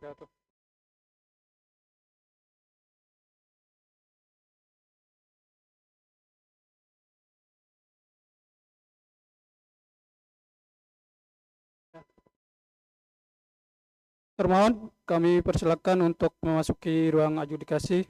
wabarakatuh. Termohon kami persilakan untuk memasuki ruang adjudikasi.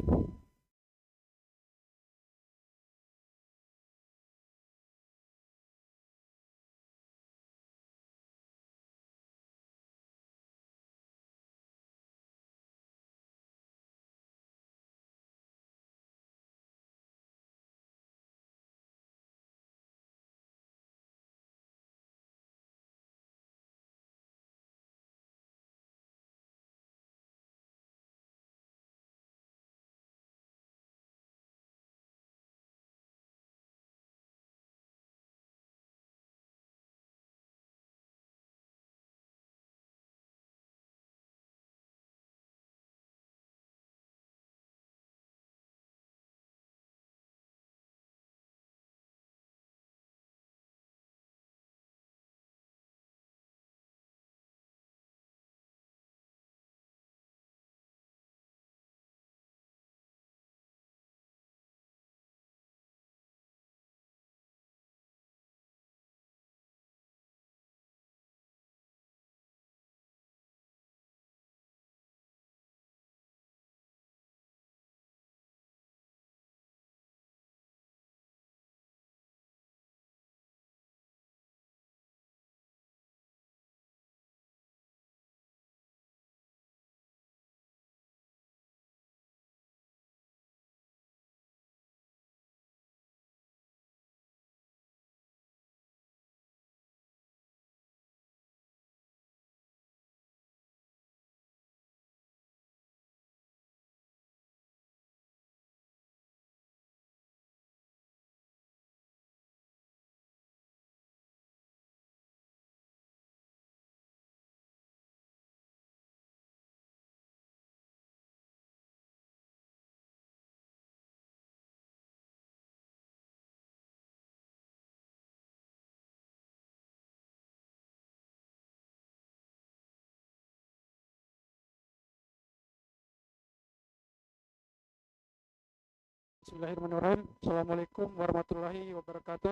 Bismillahirrahmanirrahim. Assalamualaikum warahmatullahi wabarakatuh.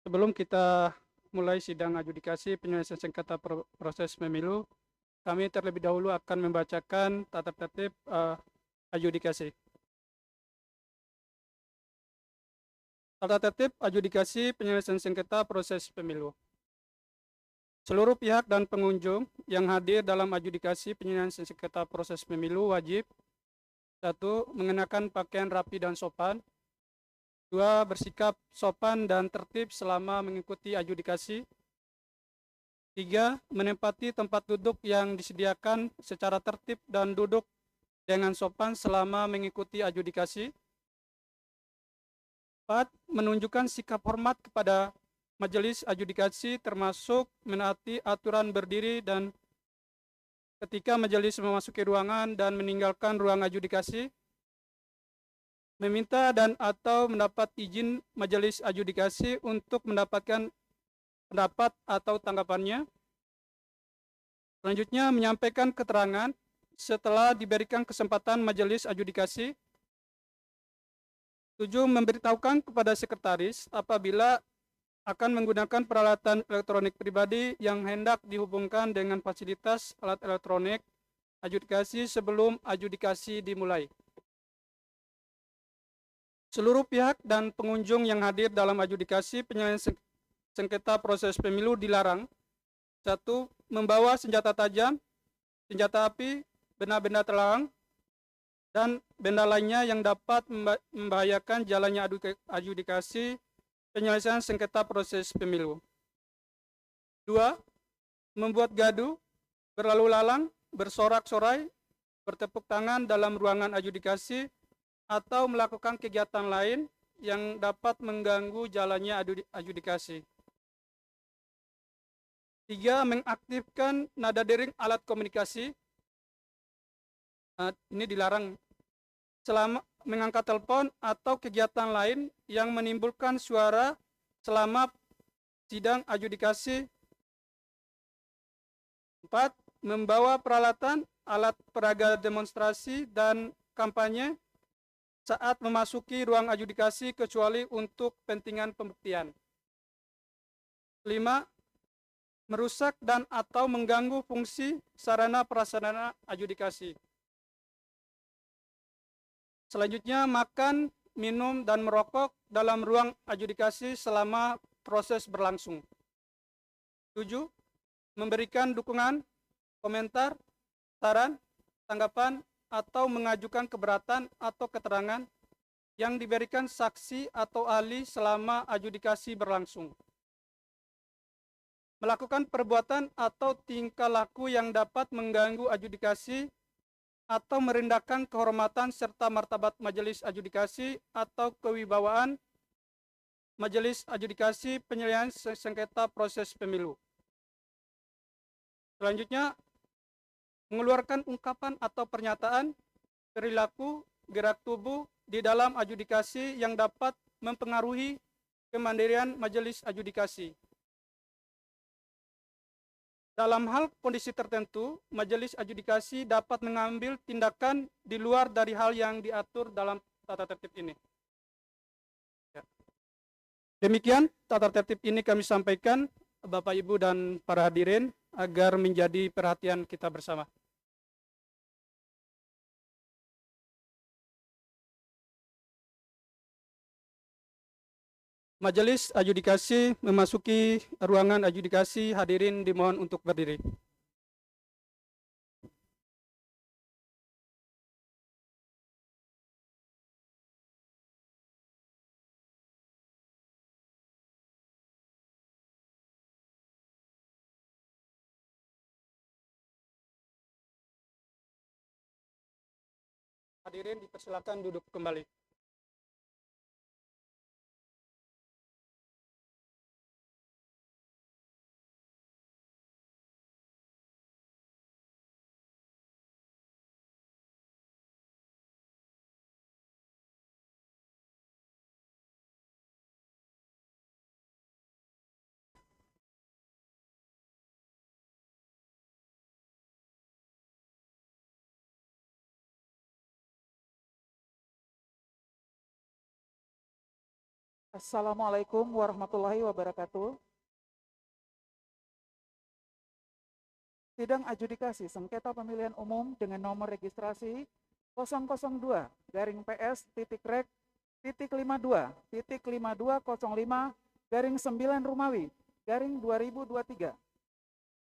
Sebelum kita mulai sidang adjudikasi penyelesaian sengketa proses pemilu, kami terlebih dahulu akan membacakan tata tertib adjudikasi. Tata tertib adjudikasi penyelesaian sengketa proses pemilu. Seluruh pihak dan pengunjung yang hadir dalam adjudikasi penyelesaian sengketa proses pemilu wajib: 1. Mengenakan pakaian rapi dan sopan. 2. Bersikap sopan dan tertib selama mengikuti adjudikasi. 3. Menempati tempat duduk yang disediakan secara tertib dan duduk dengan sopan selama mengikuti adjudikasi. 4. Menunjukkan sikap hormat kepada majelis adjudikasi, termasuk menaati aturan berdiri dan ketika majelis memasuki ruangan dan meninggalkan ruang adjudikasi. Meminta dan atau mendapat izin majelis adjudikasi untuk mendapatkan pendapat atau tanggapannya. Selanjutnya, menyampaikan keterangan setelah diberikan kesempatan majelis adjudikasi. 7. Memberitahukan kepada sekretaris apabila akan menggunakan peralatan elektronik pribadi yang hendak dihubungkan dengan fasilitas alat elektronik adjudikasi sebelum adjudikasi dimulai. Seluruh pihak dan pengunjung yang hadir dalam adjudikasi penyelesaian sengketa proses pemilu dilarang: 1. Membawa senjata tajam, senjata api, benda-benda terlarang, dan benda lainnya yang dapat membahayakan jalannya adjudikasi penyelesaian sengketa proses pemilu. 2. Membuat gaduh, berlalu lalang, bersorak-sorai, bertepuk tangan dalam ruangan adjudikasi, atau melakukan kegiatan lain yang dapat mengganggu jalannya adjudikasi. 3. Mengaktifkan nada dering alat komunikasi. Ini dilarang. selama mengangkat telepon atau kegiatan lain yang menimbulkan suara selama sidang adjudikasi. 4. Membawa peralatan, alat peraga demonstrasi, dan kampanye saat memasuki ruang adjudikasi kecuali untuk kepentingan pembuktian. 5. Merusak dan atau mengganggu fungsi sarana prasarana adjudikasi. Selanjutnya, makan, minum, dan merokok dalam ruang adjudikasi selama proses berlangsung. 7. Memberikan dukungan, komentar, saran, tanggapan, atau mengajukan keberatan atau keterangan yang diberikan saksi atau ahli selama adjudikasi berlangsung. Melakukan perbuatan atau tingkah laku yang dapat mengganggu adjudikasi atau merendahkan kehormatan serta martabat majelis adjudikasi atau kewibawaan majelis adjudikasi penyelesaian sengketa proses pemilu. Selanjutnya, mengeluarkan ungkapan atau pernyataan, perilaku, gerak tubuh di dalam adjudikasi yang dapat mempengaruhi kemandirian majelis adjudikasi. Dalam hal kondisi tertentu, majelis adjudikasi dapat mengambil tindakan di luar dari hal yang diatur dalam tata tertib ini. Ya. Demikian tata tertib ini kami sampaikan, Bapak, Ibu, dan para hadirin, agar menjadi perhatian kita bersama. Majelis adjudikasi memasuki ruangan adjudikasi. Hadirin dimohon untuk berdiri. Hadirin dipersilakan duduk kembali. Assalamualaikum warahmatullahi wabarakatuh. Sidang adjudikasi sengketa pemilihan umum dengan nomor registrasi 002-PS-Rek.52.5205-9 Romawi-2023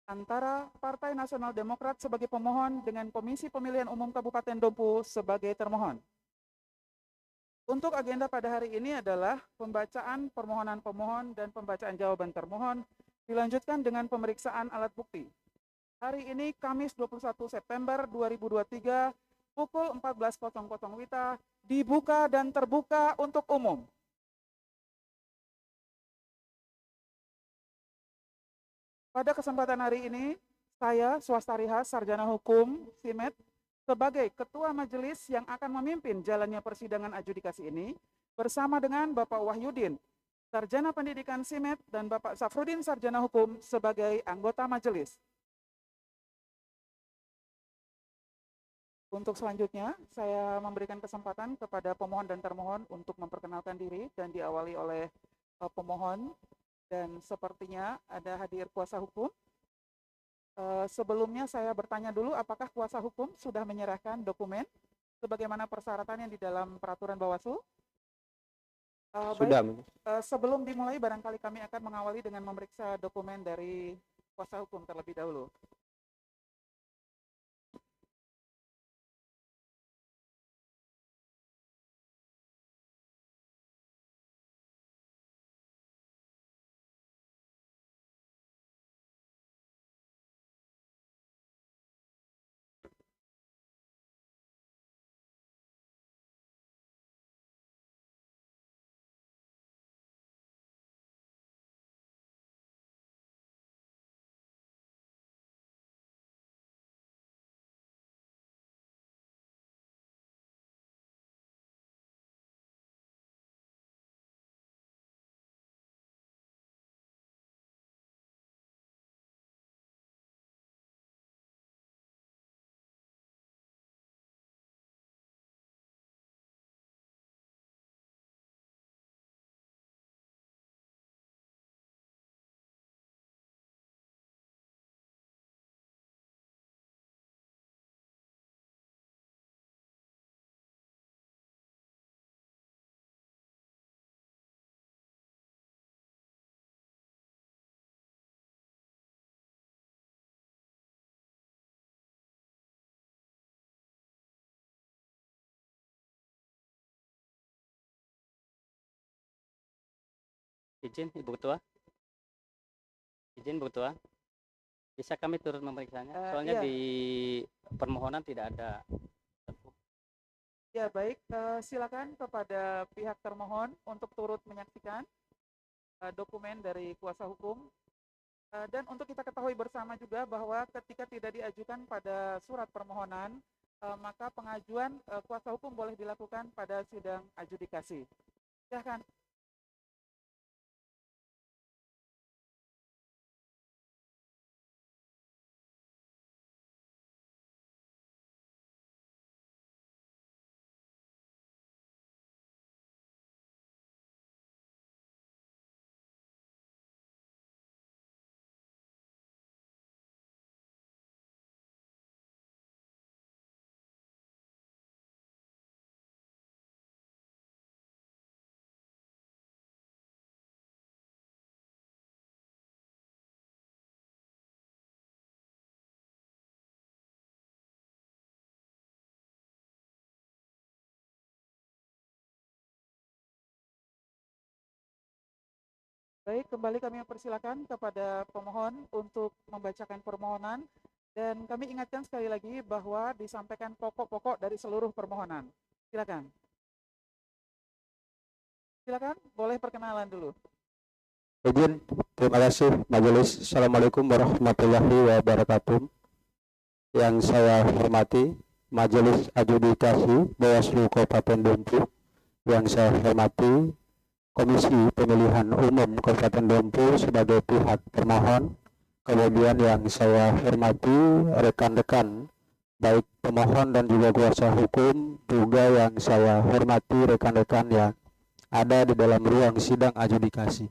antara Partai Nasional Demokrat sebagai pemohon dengan Komisi Pemilihan Umum Kabupaten Dompu sebagai termohon. Untuk agenda pada hari ini adalah pembacaan permohonan pemohon dan pembacaan jawaban termohon, dilanjutkan dengan pemeriksaan alat bukti. Hari ini Kamis 21 September 2023 pukul 14.00 WITA dibuka dan terbuka untuk umum. Pada kesempatan hari ini, saya Swastariha Sarjana Hukum SIMED sebagai Ketua Majelis yang akan memimpin jalannya persidangan adjudikasi ini bersama dengan Bapak Wahyudin, Sarjana Pendidikan SIMED, dan Bapak Safrudin, Sarjana Hukum sebagai anggota majelis. Untuk selanjutnya, saya memberikan kesempatan kepada pemohon dan termohon untuk memperkenalkan diri dan diawali oleh pemohon, dan sepertinya ada hadir kuasa hukum. Sebelumnya saya bertanya dulu, apakah kuasa hukum sudah menyerahkan dokumen sebagaimana persyaratan yang di dalam peraturan Bawaslu? Sudah. Baik, sebelum dimulai barangkali kami akan mengawali dengan memeriksa dokumen dari kuasa hukum terlebih dahulu. Izin Ibu Ketua. Izin Bu Ketua. Bisa kami turut memeriksanya? Soalnya iya. di permohonan tidak ada. Ya, baik. Silakan kepada pihak termohon untuk turut menyaksikan dokumen dari kuasa hukum. Dan untuk kita ketahui bersama juga bahwa ketika tidak diajukan pada surat permohonan, maka pengajuan kuasa hukum boleh dilakukan pada sidang adjudikasi. Silakan. Baik, kembali kami mempersilakan kepada pemohon untuk membacakan permohonan dan kami ingatkan sekali lagi bahwa disampaikan pokok-pokok dari seluruh permohonan. Silakan. Silakan, boleh perkenalan dulu. Izin, terima kasih Majelis. Assalamualaikum warahmatullahi wabarakatuh. Yang saya hormati Majelis Adjudikasi Bawaslu Kabupaten Dompu. Yang saya hormati Komisi Pemilihan Umum Kabupaten Dompu sebagai pihak termohon. Kemudian yang saya hormati rekan-rekan baik pemohon dan juga kuasa hukum, juga yang saya hormati rekan-rekan yang ada di dalam ruang sidang adjudikasi.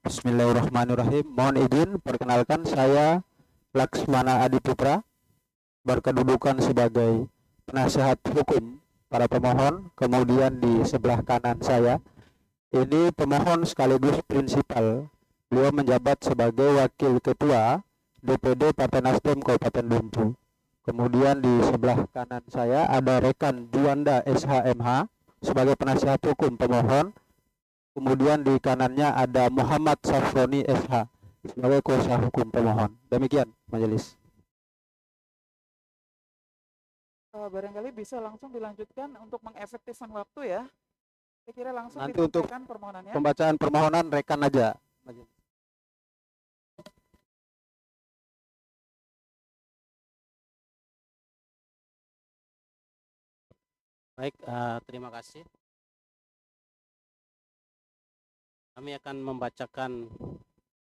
Bismillahirrahmanirrahim. Mohon izin perkenalkan, saya Laksmana Adiputra, berkedudukan sebagai penasihat hukum para pemohon. Kemudian di sebelah kanan saya ini pemohon sekaligus prinsipal. Beliau menjabat sebagai Wakil Ketua DPD Partai Nasdem Kabupaten Dompu. Kemudian di sebelah kanan saya ada rekan Juanda SHMH sebagai penasihat hukum pemohon. Kemudian di kanannya ada Muhammad Safroni SH sebagai kuasa hukum pemohon. Demikian Majelis. Barangkali bisa langsung dilanjutkan untuk mengefektifkan waktu ya. Saya kira langsung Nanti untuk disampaikan permohonannya. pembacaan permohonan rekan aja. Baik, terima kasih. Kami akan membacakan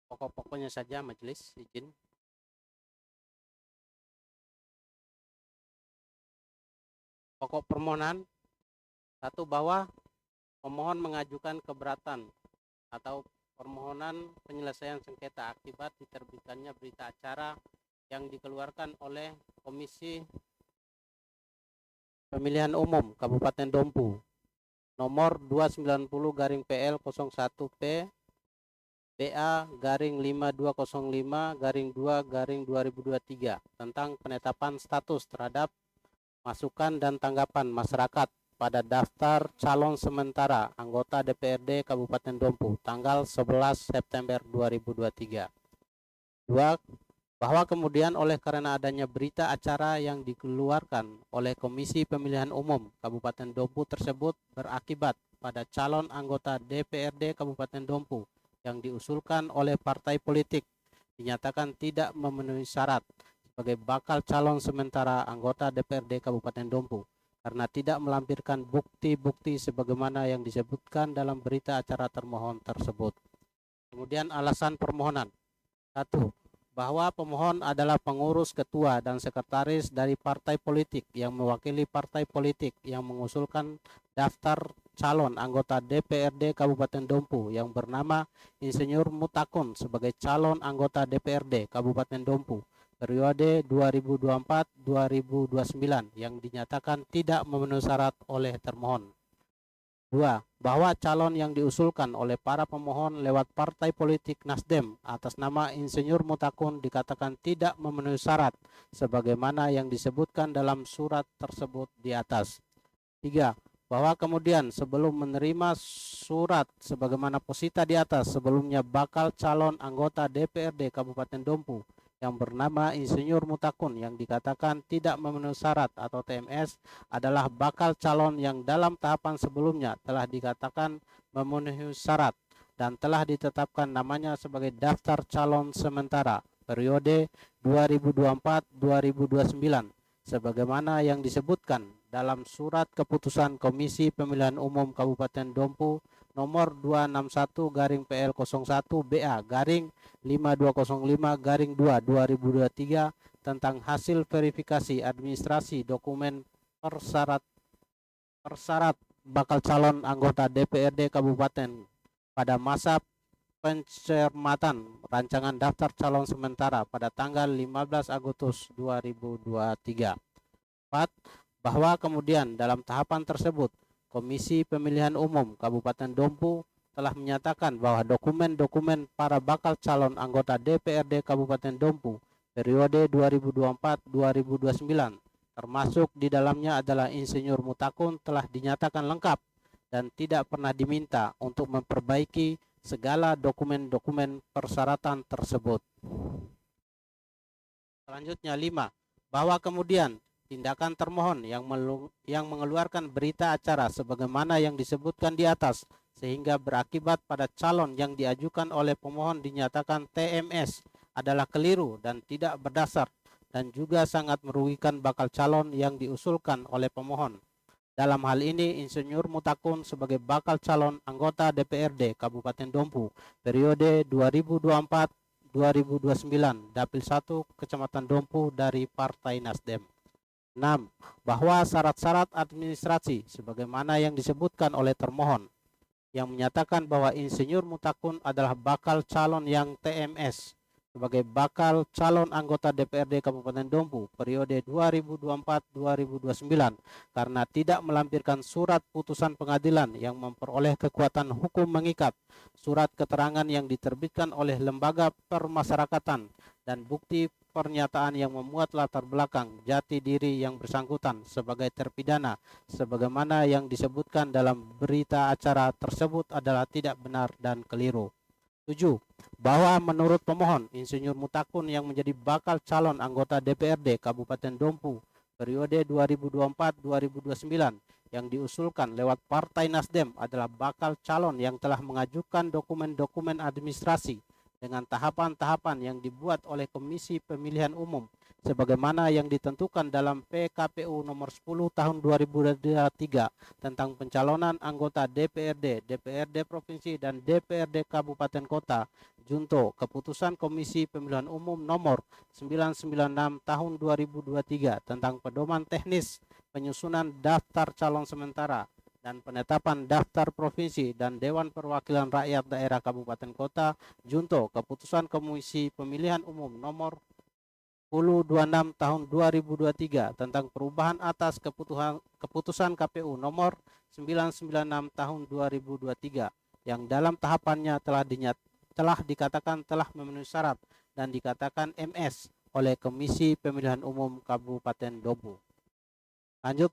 pokok-pokoknya saja Majelis. Izin. Pokok permohonan. Satu, bahwa pemohon mengajukan keberatan atau permohonan penyelesaian sengketa akibat diterbitkannya berita acara yang dikeluarkan oleh Komisi Pemilihan Umum Kabupaten Dompu nomor 290/PL01P BA-5205/2-2023 tentang penetapan status terhadap masukan dan tanggapan masyarakat pada daftar calon sementara anggota DPRD Kabupaten Dompu tanggal 11 September 2023. 2. Bahwa kemudian oleh karena adanya berita acara yang dikeluarkan oleh Komisi Pemilihan Umum Kabupaten Dompu tersebut berakibat pada calon anggota DPRD Kabupaten Dompu yang diusulkan oleh partai politik dinyatakan tidak memenuhi syarat sebagai bakal calon sementara anggota DPRD Kabupaten Dompu karena tidak melampirkan bukti-bukti sebagaimana yang disebutkan dalam berita acara termohon tersebut. Kemudian alasan permohonan. 1. Bahwa pemohon adalah pengurus ketua dan sekretaris dari partai politik yang mewakili partai politik yang mengusulkan daftar calon anggota DPRD Kabupaten Dompu yang bernama Insinyur Mutakun sebagai calon anggota DPRD Kabupaten Dompu periode 2024-2029 yang dinyatakan tidak memenuhi syarat oleh termohon. 2. Bahwa calon yang diusulkan oleh para pemohon lewat partai politik Nasdem atas nama Insinyur Mutakun dikatakan tidak memenuhi syarat sebagaimana yang disebutkan dalam surat tersebut di atas. 3. bahwa kemudian sebelum menerima surat sebagaimana posita di atas, sebelumnya bakal calon anggota DPRD Kabupaten Dompu yang bernama Insinyur Mutakun yang dikatakan tidak memenuhi syarat atau TMS adalah bakal calon yang dalam tahapan sebelumnya telah dikatakan memenuhi syarat dan telah ditetapkan namanya sebagai daftar calon sementara periode 2024-2029 sebagaimana yang disebutkan dalam surat keputusan Komisi Pemilihan Umum Kabupaten Dompu nomor 261-PL01B-5205-2 tentang hasil verifikasi administrasi dokumen persyarat bakal calon anggota DPRD Kabupaten pada masa pencermatan rancangan daftar calon sementara pada tanggal 15 Agustus 2023. 4. Bahwa kemudian dalam tahapan tersebut Komisi Pemilihan Umum Kabupaten Dompu telah menyatakan bahwa dokumen-dokumen para bakal calon anggota DPRD Kabupaten Dompu periode 2024-2029 termasuk di dalamnya adalah Insinyur Mutakun telah dinyatakan lengkap dan tidak pernah diminta untuk memperbaiki segala dokumen-dokumen persyaratan tersebut. Selanjutnya 5. Bahwa kemudian tindakan termohon yang mengeluarkan berita acara sebagaimana yang disebutkan di atas sehingga berakibat pada calon yang diajukan oleh pemohon dinyatakan TMS adalah keliru dan tidak berdasar dan juga sangat merugikan bakal calon yang diusulkan oleh pemohon. Dalam hal ini Insinyur Mutakun sebagai bakal calon anggota DPRD Kabupaten Dompu periode 2024-2029 Dapil 1 Kecamatan Dompu dari Partai Nasdem. 6. Bahwa syarat-syarat administrasi sebagaimana yang disebutkan oleh termohon yang menyatakan bahwa Insinyur Mutakun adalah bakal calon yang TMS sebagai bakal calon anggota DPRD Kabupaten Dompu periode 2024-2029 karena tidak melampirkan surat putusan pengadilan yang memperoleh kekuatan hukum mengikat, surat keterangan yang diterbitkan oleh lembaga permasyarakatan dan bukti pernyataan yang memuat latar belakang jati diri yang bersangkutan sebagai terpidana sebagaimana yang disebutkan dalam berita acara tersebut adalah tidak benar dan keliru. 7. Bahwa menurut pemohon Insinyur Mutakun yang menjadi bakal calon anggota DPRD Kabupaten Dompu periode 2024-2029 yang diusulkan lewat Partai Nasdem adalah bakal calon yang telah mengajukan dokumen-dokumen administrasi dengan tahapan-tahapan yang dibuat oleh Komisi Pemilihan Umum sebagaimana yang ditentukan dalam PKPU nomor 10 tahun 2023 tentang pencalonan anggota DPRD, DPRD Provinsi dan DPRD Kabupaten Kota junto Keputusan Komisi Pemilihan Umum nomor 996 tahun 2023 tentang pedoman teknis penyusunan daftar calon sementara dan penetapan daftar provinsi dan Dewan Perwakilan Rakyat Daerah Kabupaten Kota junto Keputusan Komisi Pemilihan Umum nomor 1026 tahun 2023 tentang perubahan atas keputusan KPU nomor 996 tahun 2023 yang dalam tahapannya telah dikatakan telah memenuhi syarat dan dikatakan MS oleh Komisi Pemilihan Umum Kabupaten Dompu. Lanjut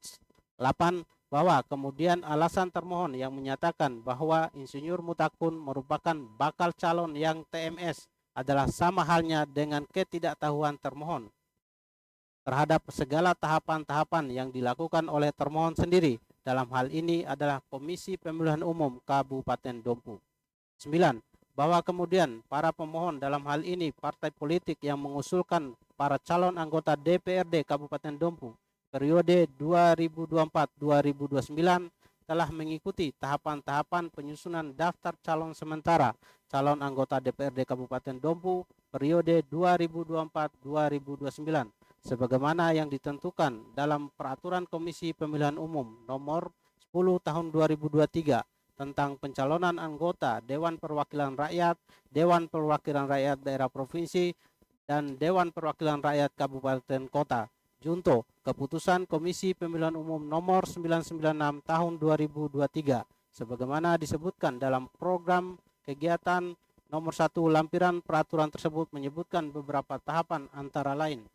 8. Bahwa kemudian alasan termohon yang menyatakan bahwa Insinyur Mutakun merupakan bakal calon yang TMS adalah sama halnya dengan ketidaktahuan termohon terhadap segala tahapan-tahapan yang dilakukan oleh termohon sendiri. Dalam hal ini adalah Komisi Pemilihan Umum Kabupaten Dompu. 9. Bahwa kemudian para pemohon dalam hal ini partai politik yang mengusulkan para calon anggota DPRD Kabupaten Dompu periode 2024-2029 telah mengikuti tahapan-tahapan penyusunan daftar calon sementara calon anggota DPRD Kabupaten Dompu periode 2024-2029 sebagaimana yang ditentukan dalam Peraturan Komisi Pemilihan Umum nomor 10 tahun 2023 tentang pencalonan anggota Dewan Perwakilan Rakyat, Dewan Perwakilan Rakyat Daerah Provinsi, dan Dewan Perwakilan Rakyat Kabupaten Kota junto Keputusan Komisi Pemilihan Umum nomor 996 tahun 2023 sebagaimana disebutkan dalam program kegiatan nomor 1 lampiran peraturan tersebut menyebutkan beberapa tahapan antara lain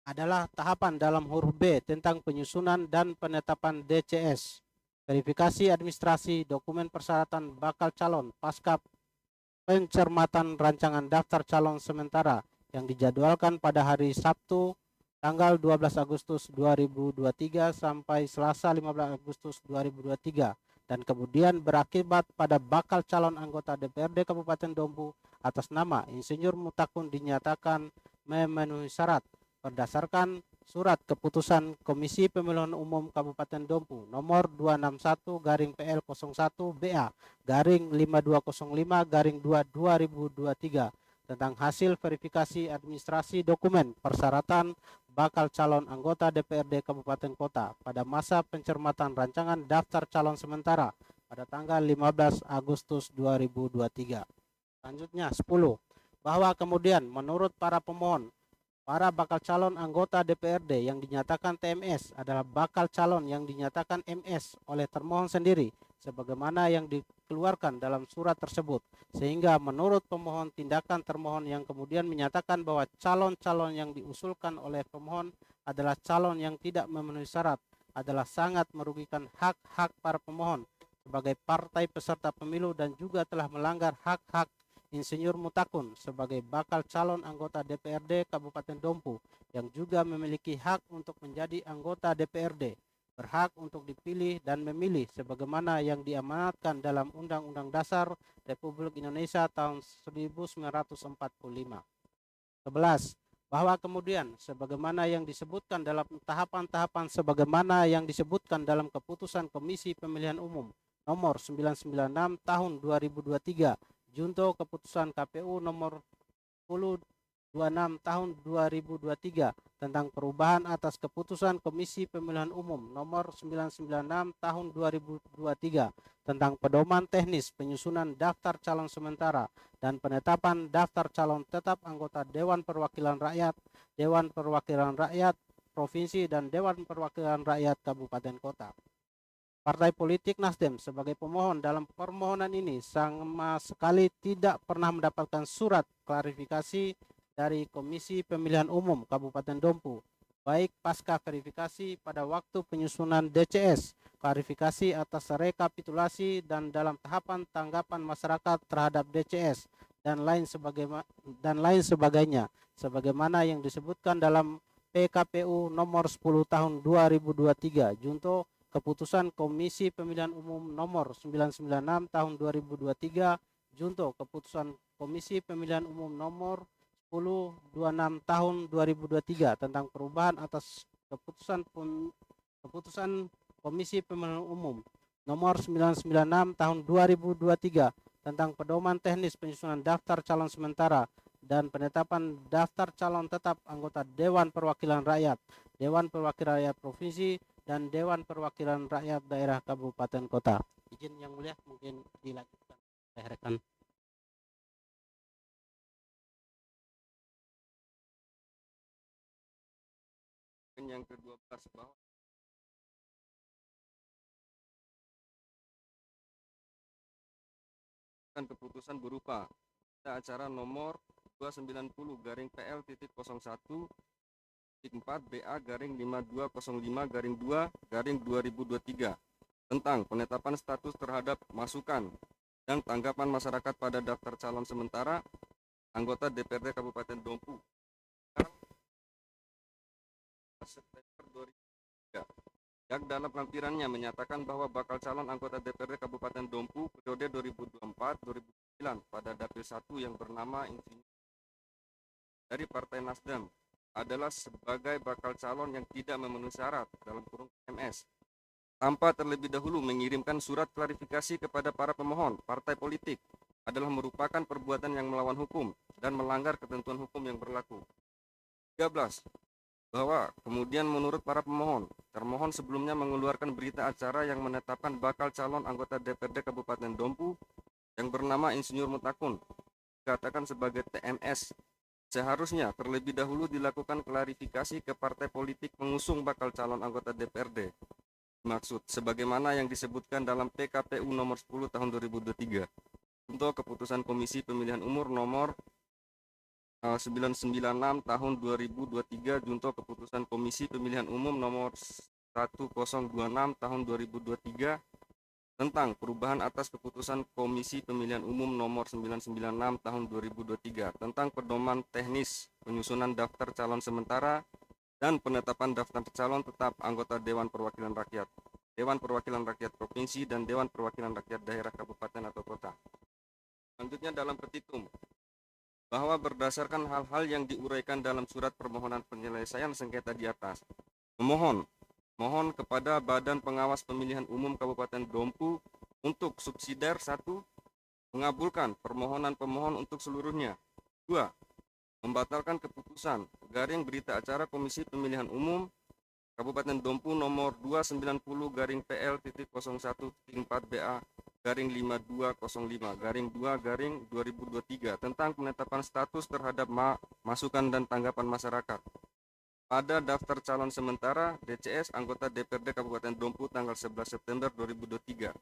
adalah tahapan dalam huruf B tentang penyusunan dan penetapan DCS, verifikasi administrasi dokumen persyaratan bakal calon pasca pencermatan rancangan daftar calon sementara yang dijadwalkan pada hari Sabtu tanggal 12 Agustus 2023 sampai Selasa 15 Agustus 2023 dan kemudian berakibat pada bakal calon anggota DPRD Kabupaten Dompu atas nama Insinyur Mutakun dinyatakan memenuhi syarat berdasarkan surat keputusan Komisi Pemilihan Umum Kabupaten Dompu nomor 261/PL01BA/5205/2 2023 tentang hasil verifikasi administrasi dokumen persyaratan bakal calon anggota DPRD Kabupaten Kota pada masa pencermatan rancangan daftar calon sementara pada tanggal 15 Agustus 2023. Selanjutnya 10. Bahwa kemudian menurut para pemohon, para bakal calon anggota DPRD yang dinyatakan TMS adalah bakal calon yang dinyatakan MS oleh termohon sendiri sebagaimana yang dikeluarkan dalam surat tersebut, sehingga menurut pemohon tindakan termohon yang kemudian menyatakan bahwa calon-calon yang diusulkan oleh pemohon adalah calon yang tidak memenuhi syarat adalah sangat merugikan hak-hak para pemohon sebagai partai peserta pemilu dan juga telah melanggar hak-hak Insinyur Mutakun sebagai bakal calon anggota DPRD Kabupaten Dompu yang juga memiliki hak untuk menjadi anggota DPRD, berhak untuk dipilih dan memilih sebagaimana yang diamanatkan dalam Undang-Undang Dasar Republik Indonesia tahun 1945. 11. Bahwa kemudian sebagaimana yang disebutkan dalam tahapan-tahapan sebagaimana yang disebutkan dalam keputusan Komisi Pemilihan Umum nomor 996 tahun 2023 junto keputusan KPU nomor 1026 tahun 2023 tentang perubahan atas keputusan Komisi Pemilihan Umum nomor 996 tahun 2023 tentang pedoman teknis penyusunan daftar calon sementara dan penetapan daftar calon tetap anggota Dewan Perwakilan Rakyat, Dewan Perwakilan Rakyat Provinsi dan Dewan Perwakilan Rakyat Kabupaten Kota. Partai politik Nasdem sebagai pemohon dalam permohonan ini sama sekali tidak pernah mendapatkan surat klarifikasi dari Komisi Pemilihan Umum Kabupaten Dompu, baik pasca verifikasi pada waktu penyusunan DCS, klarifikasi atas rekapitulasi dan dalam tahapan tanggapan masyarakat terhadap DCS dan lain sebagainya, sebagaimana yang disebutkan dalam PKPU nomor 10 tahun 2023 junto keputusan Komisi Pemilihan Umum nomor 996 tahun 2023 junto keputusan Komisi Pemilihan Umum nomor 1026 tahun 2023 tentang perubahan atas keputusan Komisi Pemilihan Umum nomor 996 tahun 2023 tentang pedoman teknis penyusunan daftar calon sementara dan penetapan daftar calon tetap anggota Dewan Perwakilan Rakyat, Dewan Perwakilan Rakyat Provinsi dan Dewan Perwakilan Rakyat Daerah Kabupaten Kota. Izin yang mulia mungkin dilanjutkan. Saya rekan. Yang ke-12 bahwa keputusan berupa acara nomor 290/PL.04/BA/5205/2/2023 tentang penetapan status terhadap masukan dan tanggapan masyarakat pada daftar calon sementara anggota DPRD Kabupaten Dompu September 2003 yang dalam lampirannya menyatakan bahwa bakal calon anggota DPRD Kabupaten Dompu periode 2024-2009 pada Dapil 1 yang bernama Insinyur dari Partai Nasdem adalah sebagai bakal calon yang tidak memenuhi syarat dalam kurung MS tanpa terlebih dahulu mengirimkan surat klarifikasi kepada para pemohon partai politik adalah merupakan perbuatan yang melawan hukum dan melanggar ketentuan hukum yang berlaku. 13. Bahwa kemudian menurut para pemohon, termohon sebelumnya mengeluarkan berita acara yang menetapkan bakal calon anggota DPRD Kabupaten Dompu yang bernama Insinyur Mutakun dikatakan sebagai TMS. Seharusnya terlebih dahulu dilakukan klarifikasi ke partai politik pengusung bakal calon anggota DPRD. Maksud sebagaimana yang disebutkan dalam PKPU nomor 10 tahun 2023 untuk keputusan Komisi Pemilihan Umum nomor 996 tahun 2023 junto keputusan Komisi Pemilihan Umum nomor 1026 tahun 2023 tentang perubahan atas keputusan Komisi Pemilihan Umum nomor 996 tahun 2023 tentang pedoman teknis penyusunan daftar calon sementara dan penetapan daftar calon tetap anggota Dewan Perwakilan Rakyat, Dewan Perwakilan Rakyat Provinsi, dan Dewan Perwakilan Rakyat Daerah Kabupaten atau Kota. Selanjutnya dalam petitum, bahwa berdasarkan hal-hal yang diuraikan dalam surat permohonan penyelesaian sengketa di atas, mohon kepada Badan Pengawas Pemilihan Umum Kabupaten Dompu untuk subsidiar 1. Mengabulkan permohonan pemohon untuk seluruhnya. 2. Membatalkan keputusan garing berita acara Komisi Pemilihan Umum Kabupaten Dompu nomor 290-PL.01.4BA garing 5205 garing 2 garing 2023 tentang penetapan status terhadap masukan dan tanggapan masyarakat pada daftar calon sementara DCS anggota DPRD Kabupaten Dompu tanggal 11 September 2023.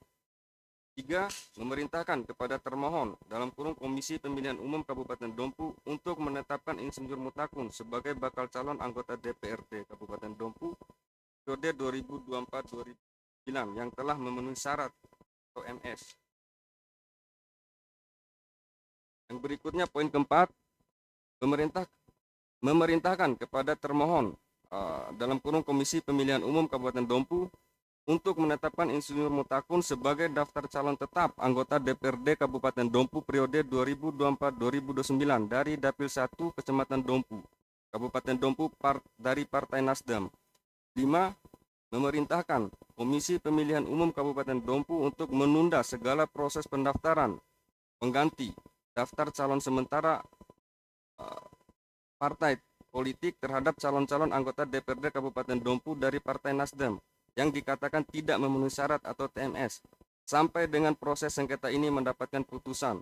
3. Memerintahkan kepada termohon dalam kurung Komisi Pemilihan Umum Kabupaten Dompu untuk menetapkan Insinyur Mutakun sebagai bakal calon anggota DPRD Kabupaten Dompu periode 2024-2009 yang telah memenuhi syarat atau MS. Yang berikutnya poin keempat, memerintahkan kepada termohon dalam kurung Komisi Pemilihan Umum Kabupaten Dompu untuk menetapkan Insinyur Mutakun sebagai daftar calon tetap anggota DPRD Kabupaten Dompu periode 2024-2029 dari Dapil 1 Kecamatan Dompu, Kabupaten Dompu dari Partai Nasdem. 5. Memerintahkan Komisi Pemilihan Umum Kabupaten Dompu untuk menunda segala proses pendaftaran pengganti daftar calon sementara partai politik terhadap calon-calon anggota DPRD Kabupaten Dompu dari Partai Nasdem yang dikatakan tidak memenuhi syarat atau TMS sampai dengan proses sengketa ini mendapatkan putusan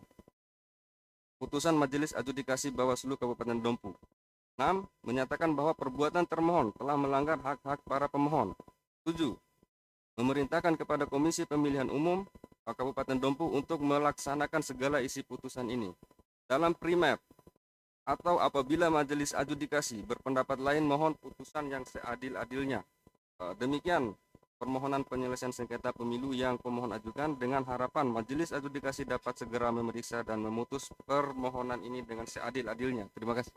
Majelis Adjudikasi Bawaslu Kabupaten Dompu. 6. Menyatakan bahwa perbuatan termohon telah melanggar hak-hak para pemohon. 7. Memerintahkan kepada Komisi Pemilihan Umum Kabupaten Dompu untuk melaksanakan segala isi putusan ini. Dalam primer atau apabila majelis adjudikasi berpendapat lain, mohon putusan yang seadil-adilnya. Demikian permohonan penyelesaian sengketa pemilu yang pemohon ajukan, dengan harapan majelis adjudikasi dapat segera memeriksa dan memutus permohonan ini dengan seadil-adilnya. Terima kasih.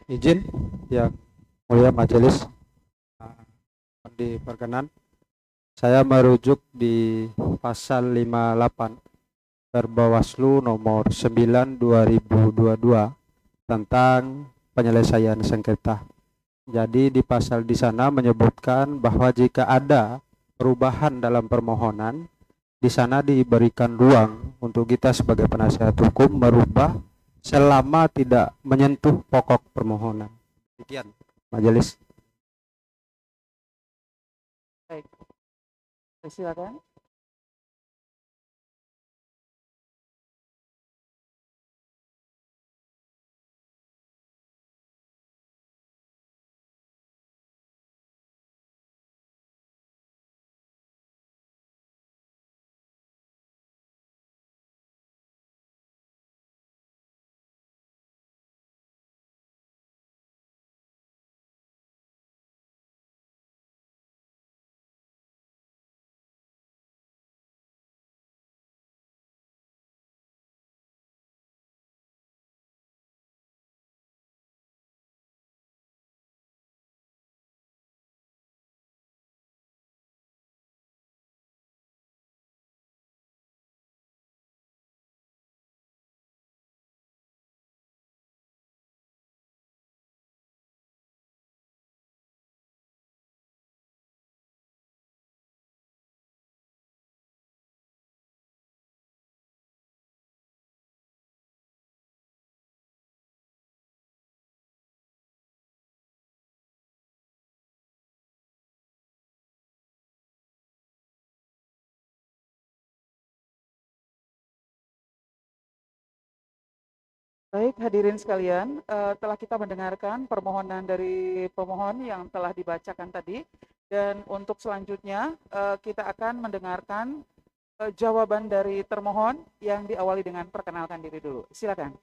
Izin yang mulia majelis, diperkenan saya merujuk di pasal 58 Perbawaslu nomor 9/2022 tentang penyelesaian sengketa. Jadi di pasal di sana menyebutkan bahwa jika ada perubahan dalam permohonan, di sana diberikan ruang untuk kita sebagai penasihat hukum merubah selama tidak menyentuh pokok permohonan. Demikian, majelis. Baik. Silakan. Baik, hadirin sekalian, telah kita mendengarkan permohonan dari pemohon yang telah dibacakan tadi, dan untuk selanjutnya kita akan mendengarkan jawaban dari termohon yang diawali dengan perkenalkan diri dulu. Silakan.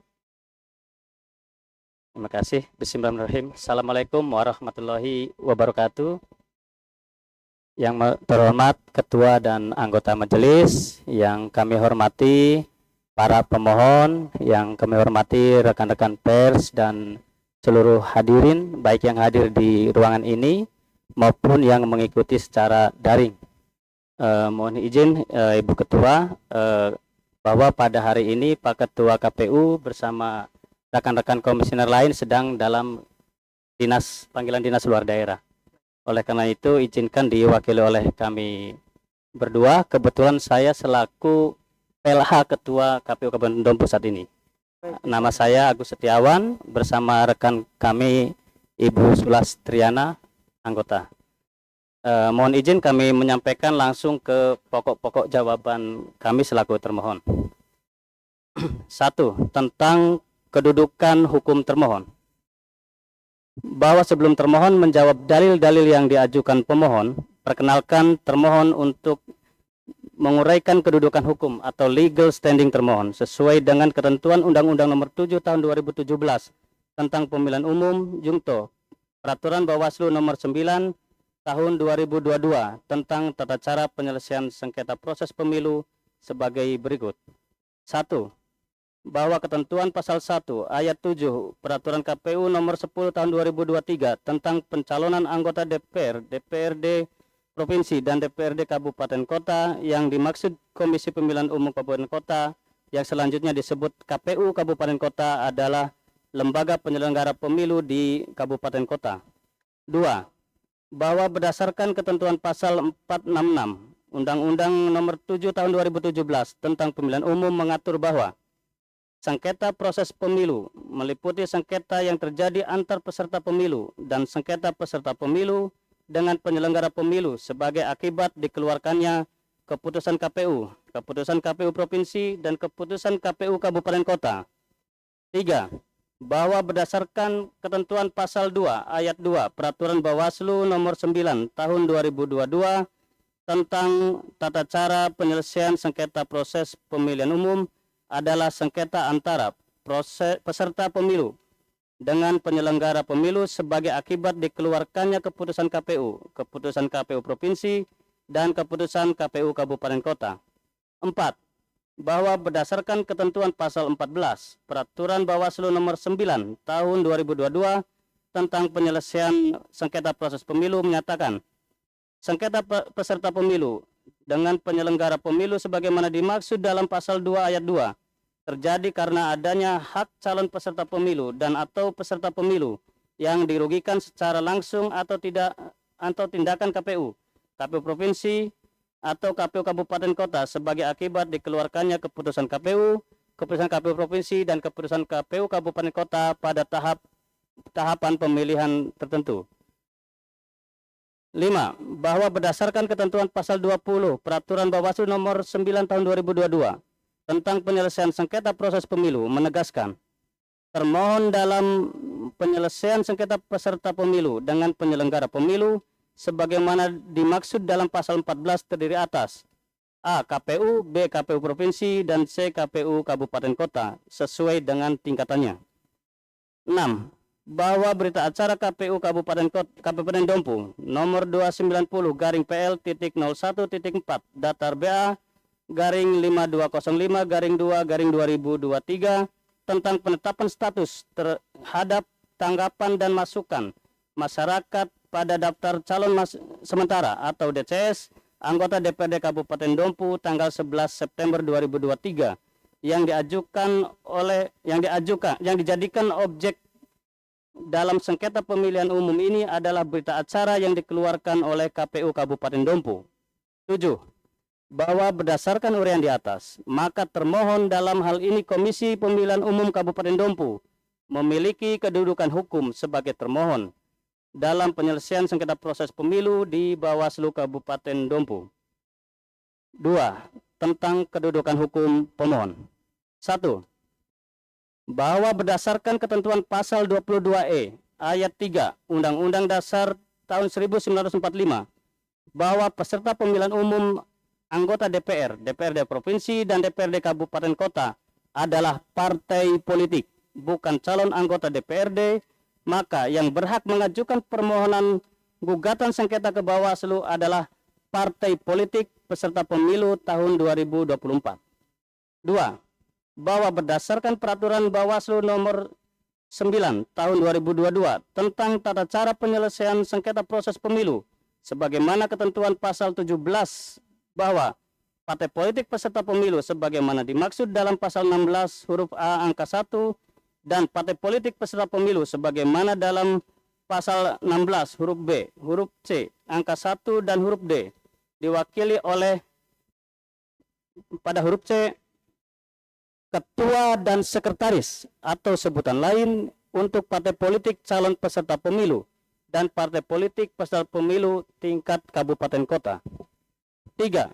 Terima kasih. Bismillahirrahmanirrahim. Assalamualaikum warahmatullahi wabarakatuh. Yang terhormat Ketua dan anggota majelis, yang kami hormati para pemohon, yang kami hormati rekan-rekan pers dan seluruh hadirin, baik yang hadir di ruangan ini maupun yang mengikuti secara daring. Mohon izin Ibu Ketua, bahwa pada hari ini Pak Ketua KPU bersama rekan-rekan komisioner lain sedang dalam panggilan dinas luar daerah. Oleh karena itu izinkan diwakili oleh kami berdua. Kebetulan saya selaku PLH Ketua KPU Kabupaten Dompu saat ini. Nama saya Agus Setiawan bersama rekan kami Ibu Sulas Triana, anggota. Mohon izin kami menyampaikan langsung ke pokok-pokok jawaban kami selaku termohon. 1. Tentang kedudukan hukum termohon. Bahwa sebelum termohon menjawab dalil-dalil yang diajukan pemohon, perkenalkan termohon untuk menguraikan kedudukan hukum atau legal standing termohon sesuai dengan ketentuan Undang-Undang Nomor 7 Tahun 2017 tentang Pemilihan Umum Jungto, Peraturan Bawaslu Nomor 9 Tahun 2022 tentang tata cara penyelesaian sengketa proses pemilu sebagai berikut. 1. Bahwa ketentuan pasal 1 ayat 7 Peraturan KPU nomor 10 tahun 2023 tentang pencalonan anggota DPR, DPRD Provinsi dan DPRD Kabupaten Kota yang dimaksud Komisi Pemilihan Umum Kabupaten Kota yang selanjutnya disebut KPU Kabupaten Kota adalah lembaga penyelenggara pemilu di Kabupaten Kota. 2. Bahwa berdasarkan ketentuan pasal 466 Undang-Undang nomor 7 tahun 2017 tentang pemilihan umum mengatur bahwa sengketa proses pemilu meliputi sengketa yang terjadi antar peserta pemilu dan sengketa peserta pemilu dengan penyelenggara pemilu sebagai akibat dikeluarkannya keputusan KPU, keputusan KPU Provinsi, dan keputusan KPU Kabupaten Kota. 3. Bahwa berdasarkan ketentuan pasal 2 ayat 2 Peraturan Bawaslu nomor 9 tahun 2022 tentang tata cara penyelesaian sengketa proses pemilihan umum adalah sengketa antara peserta pemilu dengan penyelenggara pemilu sebagai akibat dikeluarkannya keputusan KPU, keputusan KPU Provinsi, dan keputusan KPU Kabupaten Kota. 4. Bahwa berdasarkan ketentuan pasal 14 Peraturan Bawaslu nomor 9 tahun 2022 tentang penyelesaian sengketa proses pemilu menyatakan sengketa peserta pemilu dengan penyelenggara pemilu sebagaimana dimaksud dalam pasal 2 ayat 2 terjadi karena adanya hak calon peserta pemilu dan atau peserta pemilu yang dirugikan secara langsung atau tidak atau tindakan KPU, KPU Provinsi atau KPU Kabupaten Kota sebagai akibat dikeluarkannya keputusan KPU, keputusan KPU Provinsi, dan keputusan KPU Kabupaten Kota pada tahapan pemilihan tertentu. 5. Bahwa berdasarkan ketentuan pasal 20 Peraturan Bawaslu nomor 9 tahun 2022 tentang penyelesaian sengketa proses pemilu menegaskan termohon dalam penyelesaian sengketa peserta pemilu dengan penyelenggara pemilu sebagaimana dimaksud dalam pasal 14 terdiri atas A. KPU, B. KPU Provinsi, dan C. KPU Kabupaten Kota sesuai dengan tingkatannya. 6. Bahwa berita acara KPU Kabupaten Dompu nomor 290/PL.01.4 datar BA /5205/2/2023 tentang penetapan status terhadap tanggapan dan masukan masyarakat pada daftar calon sementara atau DCS anggota DPRD Kabupaten Dompu tanggal 11 September 2023 yang dijadikan objek dalam sengketa pemilihan umum ini adalah berita acara yang dikeluarkan oleh KPU Kabupaten Dompu. 7. Bahwa berdasarkan uraian di atas, maka termohon dalam hal ini Komisi Pemilihan Umum Kabupaten Dompu memiliki kedudukan hukum sebagai termohon dalam penyelesaian sengketa proses pemilu di Bawaslu Kabupaten Dompu. 2. Tentang kedudukan hukum pemohon. 1. bahwa berdasarkan ketentuan pasal 22E ayat 3 Undang-Undang Dasar tahun 1945 bahwa peserta pemilihan umum anggota DPR, DPRD provinsi dan DPRD kabupaten kota adalah partai politik, bukan calon anggota DPRD, maka yang berhak mengajukan permohonan gugatan sengketa ke Bawaslu adalah partai politik peserta pemilu tahun 2024. 2. Bahwa berdasarkan peraturan Bawaslu nomor 9 tahun 2022 tentang tata cara penyelesaian sengketa proses pemilu sebagaimana ketentuan pasal 17 bahwa partai politik peserta pemilu sebagaimana dimaksud dalam pasal 16 huruf A angka 1 dan partai politik peserta pemilu sebagaimana dalam pasal 16 huruf B, huruf C, angka 1 dan huruf D diwakili oleh pada huruf C ketua dan sekretaris atau sebutan lain untuk partai politik calon peserta pemilu dan partai politik peserta pemilu tingkat kabupaten kota. 3.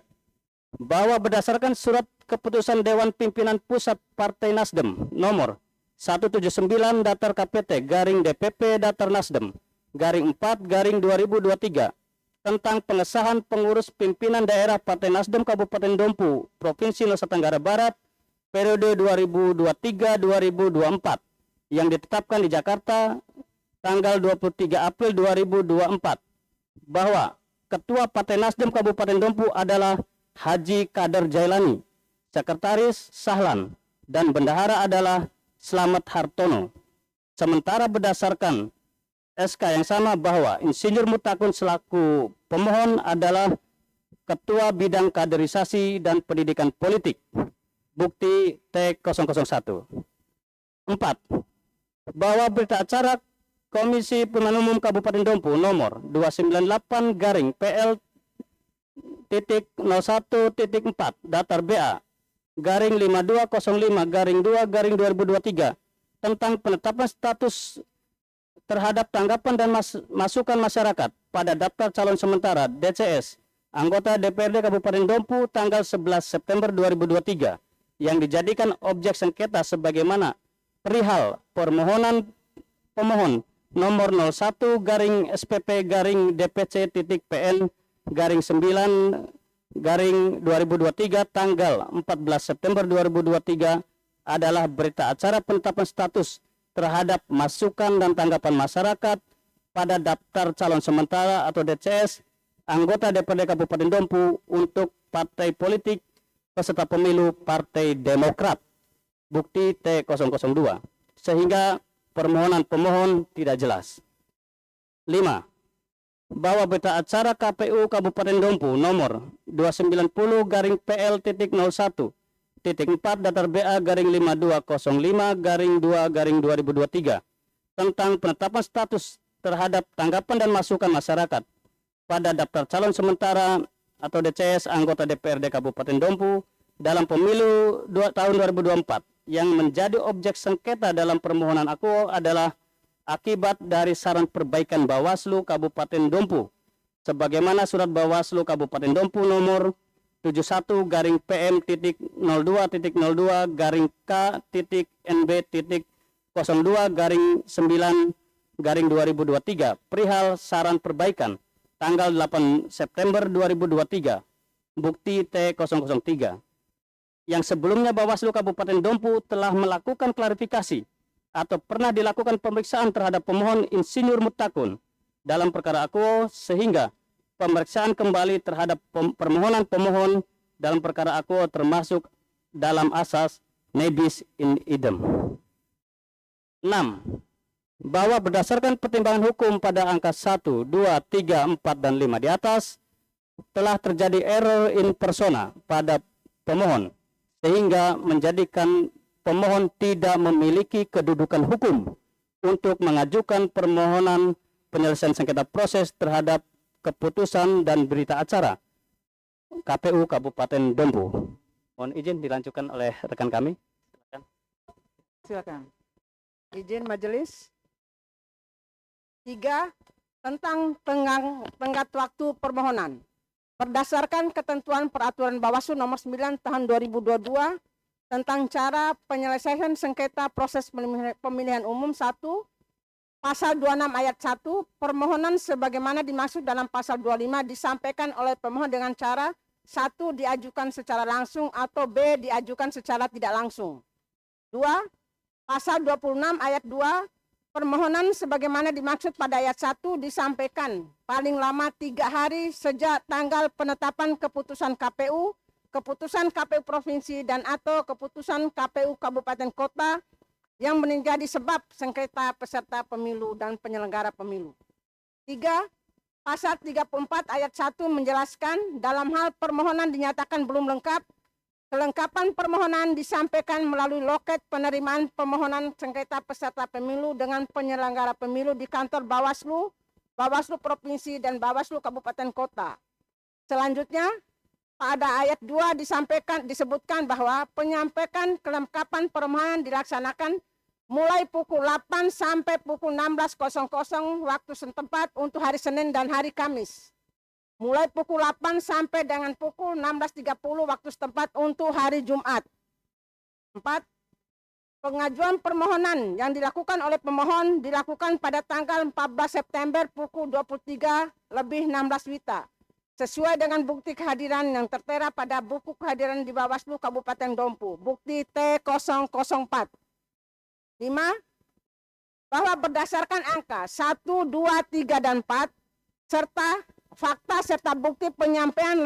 Bahwa berdasarkan surat keputusan Dewan Pimpinan Pusat Partai Nasdem nomor 179 Datar KPT garing DPP Datar Nasdem garing 4 garing 2023 tentang pengesahan pengurus pimpinan daerah Partai Nasdem Kabupaten Dompu Provinsi Nusa Tenggara Barat periode 2023-2024 yang ditetapkan di Jakarta tanggal 23 April 2024 bahwa Ketua Partai Nasdem Kabupaten Dompu adalah Haji Kader Jailani, Sekretaris Sahlan, dan Bendahara adalah Slamet Hartono. Sementara berdasarkan SK yang sama bahwa Insinyur Mutakun selaku pemohon adalah Ketua Bidang Kaderisasi dan Pendidikan Politik. Bukti T001. 4. Bahwa berita acara Komisi Pemilihan Umum Kabupaten Dompu nomor 298 garing PL.01.4 Datar BA garing 5205 garing 2 garing 2023 tentang penetapan status terhadap tanggapan dan masukan masyarakat pada daftar calon sementara DCS anggota DPRD Kabupaten Dompu tanggal 11 September 2023 yang dijadikan objek sengketa sebagaimana perihal permohonan pemohon nomor 01 garing SPP garing DPC titik PN garing 9 garing 2023 tanggal 14 September 2023 adalah berita acara penetapan status terhadap masukan dan tanggapan masyarakat pada daftar calon sementara atau DCS anggota DPRD Kabupaten Dompu untuk partai politik peserta pemilu Partai Demokrat. Bukti T002. Sehingga permohonan pemohon tidak jelas. 5. Bahwa berita acara KPU Kabupaten Dompu nomor 290 garing PL.01.4 Datar BA garing 5205 garing 2 garing 2023 tentang penetapan status terhadap tanggapan dan masukan masyarakat pada daftar calon sementara atau DCS anggota DPRD Kabupaten Dompu dalam pemilu tahun 2024 yang menjadi objek sengketa dalam permohonan aku adalah akibat dari saran perbaikan Bawaslu Kabupaten Dompu sebagaimana surat Bawaslu Kabupaten Dompu nomor 71 garing PM.02.02 garing K.NB.02 garing 9 garing 2023 perihal saran perbaikan tanggal 8 September 2023 bukti T003 yang sebelumnya Bawaslu Kabupaten Dompu telah melakukan klarifikasi atau pernah dilakukan pemeriksaan terhadap pemohon Insinyur Mutakun dalam perkara aku sehingga pemeriksaan kembali terhadap permohonan pemohon dalam perkara aku termasuk dalam asas nebis in idem. 6. Bahwa berdasarkan pertimbangan hukum pada angka 1, 2, 3, 4, dan 5 di atas telah terjadi error in persona pada pemohon sehingga menjadikan pemohon tidak memiliki kedudukan hukum untuk mengajukan permohonan penyelesaian sengketa proses terhadap keputusan dan berita acara KPU Kabupaten Dompu. Mohon izin dilanjutkan oleh rekan kami. Silakan. Izin majelis. 3. Tentang tenggat waktu permohonan. Berdasarkan ketentuan peraturan Bawaslu nomor 9 tahun 2022 tentang cara penyelesaian sengketa proses pemilihan umum. 1. Pasal 26 ayat 1, permohonan sebagaimana dimaksud dalam pasal 25 disampaikan oleh pemohon dengan cara 1. Diajukan secara langsung atau B. Diajukan secara tidak langsung. 2. Pasal 26 ayat 2, permohonan sebagaimana dimaksud pada ayat 1 disampaikan paling lama 3 hari sejak tanggal penetapan keputusan KPU, keputusan KPU Provinsi dan atau keputusan KPU Kabupaten Kota yang menjadi sebab sengketa peserta pemilu dan penyelenggara pemilu. 3. Pasal 34 ayat 1 menjelaskan dalam hal permohonan dinyatakan belum lengkap, kelengkapan permohonan disampaikan melalui loket penerimaan permohonan sengketa peserta pemilu dengan penyelenggara pemilu di kantor Bawaslu, Bawaslu Provinsi dan Bawaslu Kabupaten Kota. Selanjutnya, pada ayat 2 disebutkan bahwa penyampaian kelengkapan permohonan dilaksanakan mulai pukul 8 sampai pukul 16.00 waktu setempat untuk hari Senin dan hari Kamis. Mulai pukul 8 sampai dengan pukul 16.30 waktu setempat untuk hari Jumat. 4. Pengajuan permohonan yang dilakukan oleh pemohon dilakukan pada tanggal 14 September pukul 23:16 WITA. Sesuai dengan bukti kehadiran yang tertera pada buku kehadiran di Bawaslu Kabupaten Dompu, bukti T004. 5. Bahwa berdasarkan angka 1, 2, 3, dan 4, serta fakta serta bukti penyampaian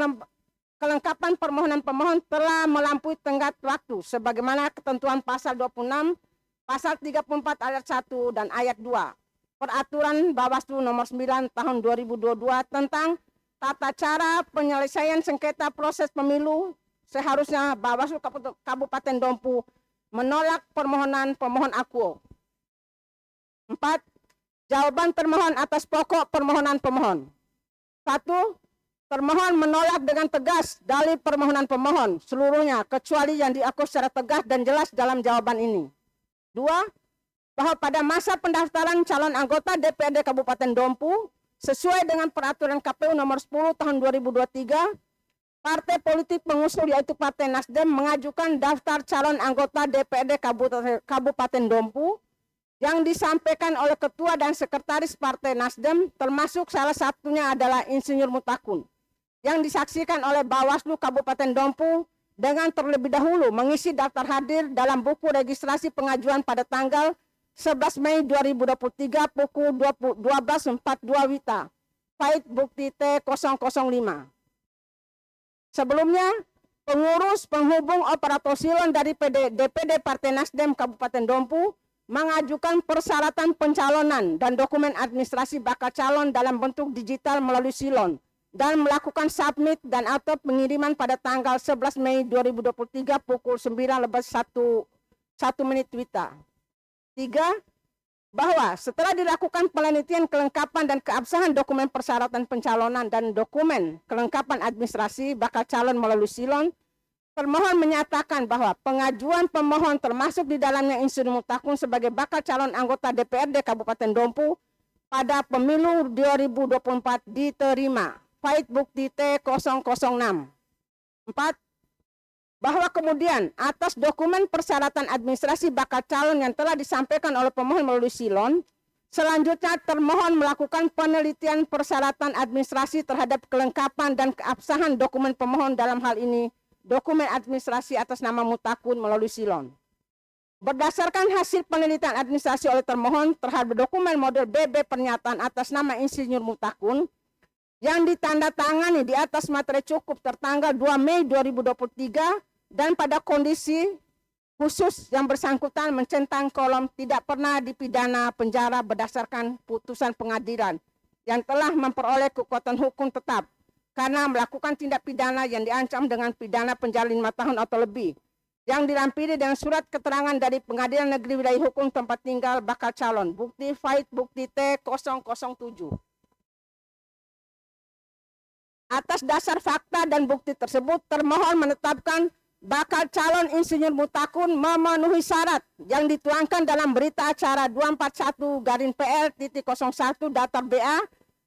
kelengkapan permohonan pemohon telah melampaui tenggat waktu sebagaimana ketentuan pasal 26, pasal 34 ayat 1 dan ayat 2 Peraturan Bawaslu nomor 9 tahun 2022 tentang tata cara penyelesaian sengketa proses pemilu. Seharusnya Bawaslu Kabupaten Dompu menolak permohonan pemohon akuo. 4. Jawaban termohon atas pokok permohonan pemohon. 1. Termohon menolak dengan tegas dalil permohonan pemohon seluruhnya kecuali yang diaku secara tegas dan jelas dalam jawaban ini. 2. Bahwa pada masa pendaftaran calon anggota DPRD Kabupaten Dompu sesuai dengan peraturan KPU nomor 10 tahun 2023, partai politik pengusul yaitu Partai Nasdem mengajukan daftar calon anggota DPRD Kabupaten Dompu yang disampaikan oleh Ketua dan Sekretaris Partai Nasdem, termasuk salah satunya adalah Insinyur Mutakun, yang disaksikan oleh Bawaslu Kabupaten Dompu dengan terlebih dahulu mengisi daftar hadir dalam buku registrasi pengajuan pada tanggal 11 Mei 2023 pukul 12.42 WITA, Pait bukti T005. Sebelumnya, pengurus penghubung operator silon dari DPD Partai Nasdem Kabupaten Dompu mengajukan persyaratan pencalonan dan dokumen administrasi bakal calon dalam bentuk digital melalui silon dan melakukan submit dan atau pengiriman pada tanggal 11 Mei 2023 pukul 9:01 WITA. 3. Bahwa setelah dilakukan penelitian kelengkapan dan keabsahan dokumen persyaratan pencalonan dan dokumen kelengkapan administrasi bakal calon melalui silon, termohon menyatakan bahwa pengajuan pemohon termasuk di dalamnya Insinyur Mutakun sebagai bakal calon anggota DPRD Kabupaten Dompu pada pemilu 2024 diterima. Pait bukti T006. 4. Bahwa kemudian atas dokumen persyaratan administrasi bakal calon yang telah disampaikan oleh pemohon melalui silon, selanjutnya termohon melakukan penelitian persyaratan administrasi terhadap kelengkapan dan keabsahan dokumen pemohon, dalam hal ini dokumen administrasi atas nama Mutakun melalui silon. Berdasarkan hasil penelitian administrasi oleh termohon terhadap dokumen model BB pernyataan atas nama Insinyur Mutakun yang ditandatangani di atas materi cukup tertanggal 2 Mei 2023 dan pada kondisi khusus yang bersangkutan mencentang kolom tidak pernah dipidana penjara berdasarkan putusan pengadilan yang telah memperoleh kekuatan hukum tetap karena melakukan tindak pidana yang diancam dengan pidana penjara 5 tahun atau lebih, yang dilampiri dengan surat keterangan dari Pengadilan Negeri Wilayah Hukum tempat tinggal bakal calon, bukti Pait bukti T007. Atas dasar fakta dan bukti tersebut, termohon menetapkan bakal calon Insinyur Mutakun memenuhi syarat yang dituangkan dalam berita acara 241-PL.01 Datar BA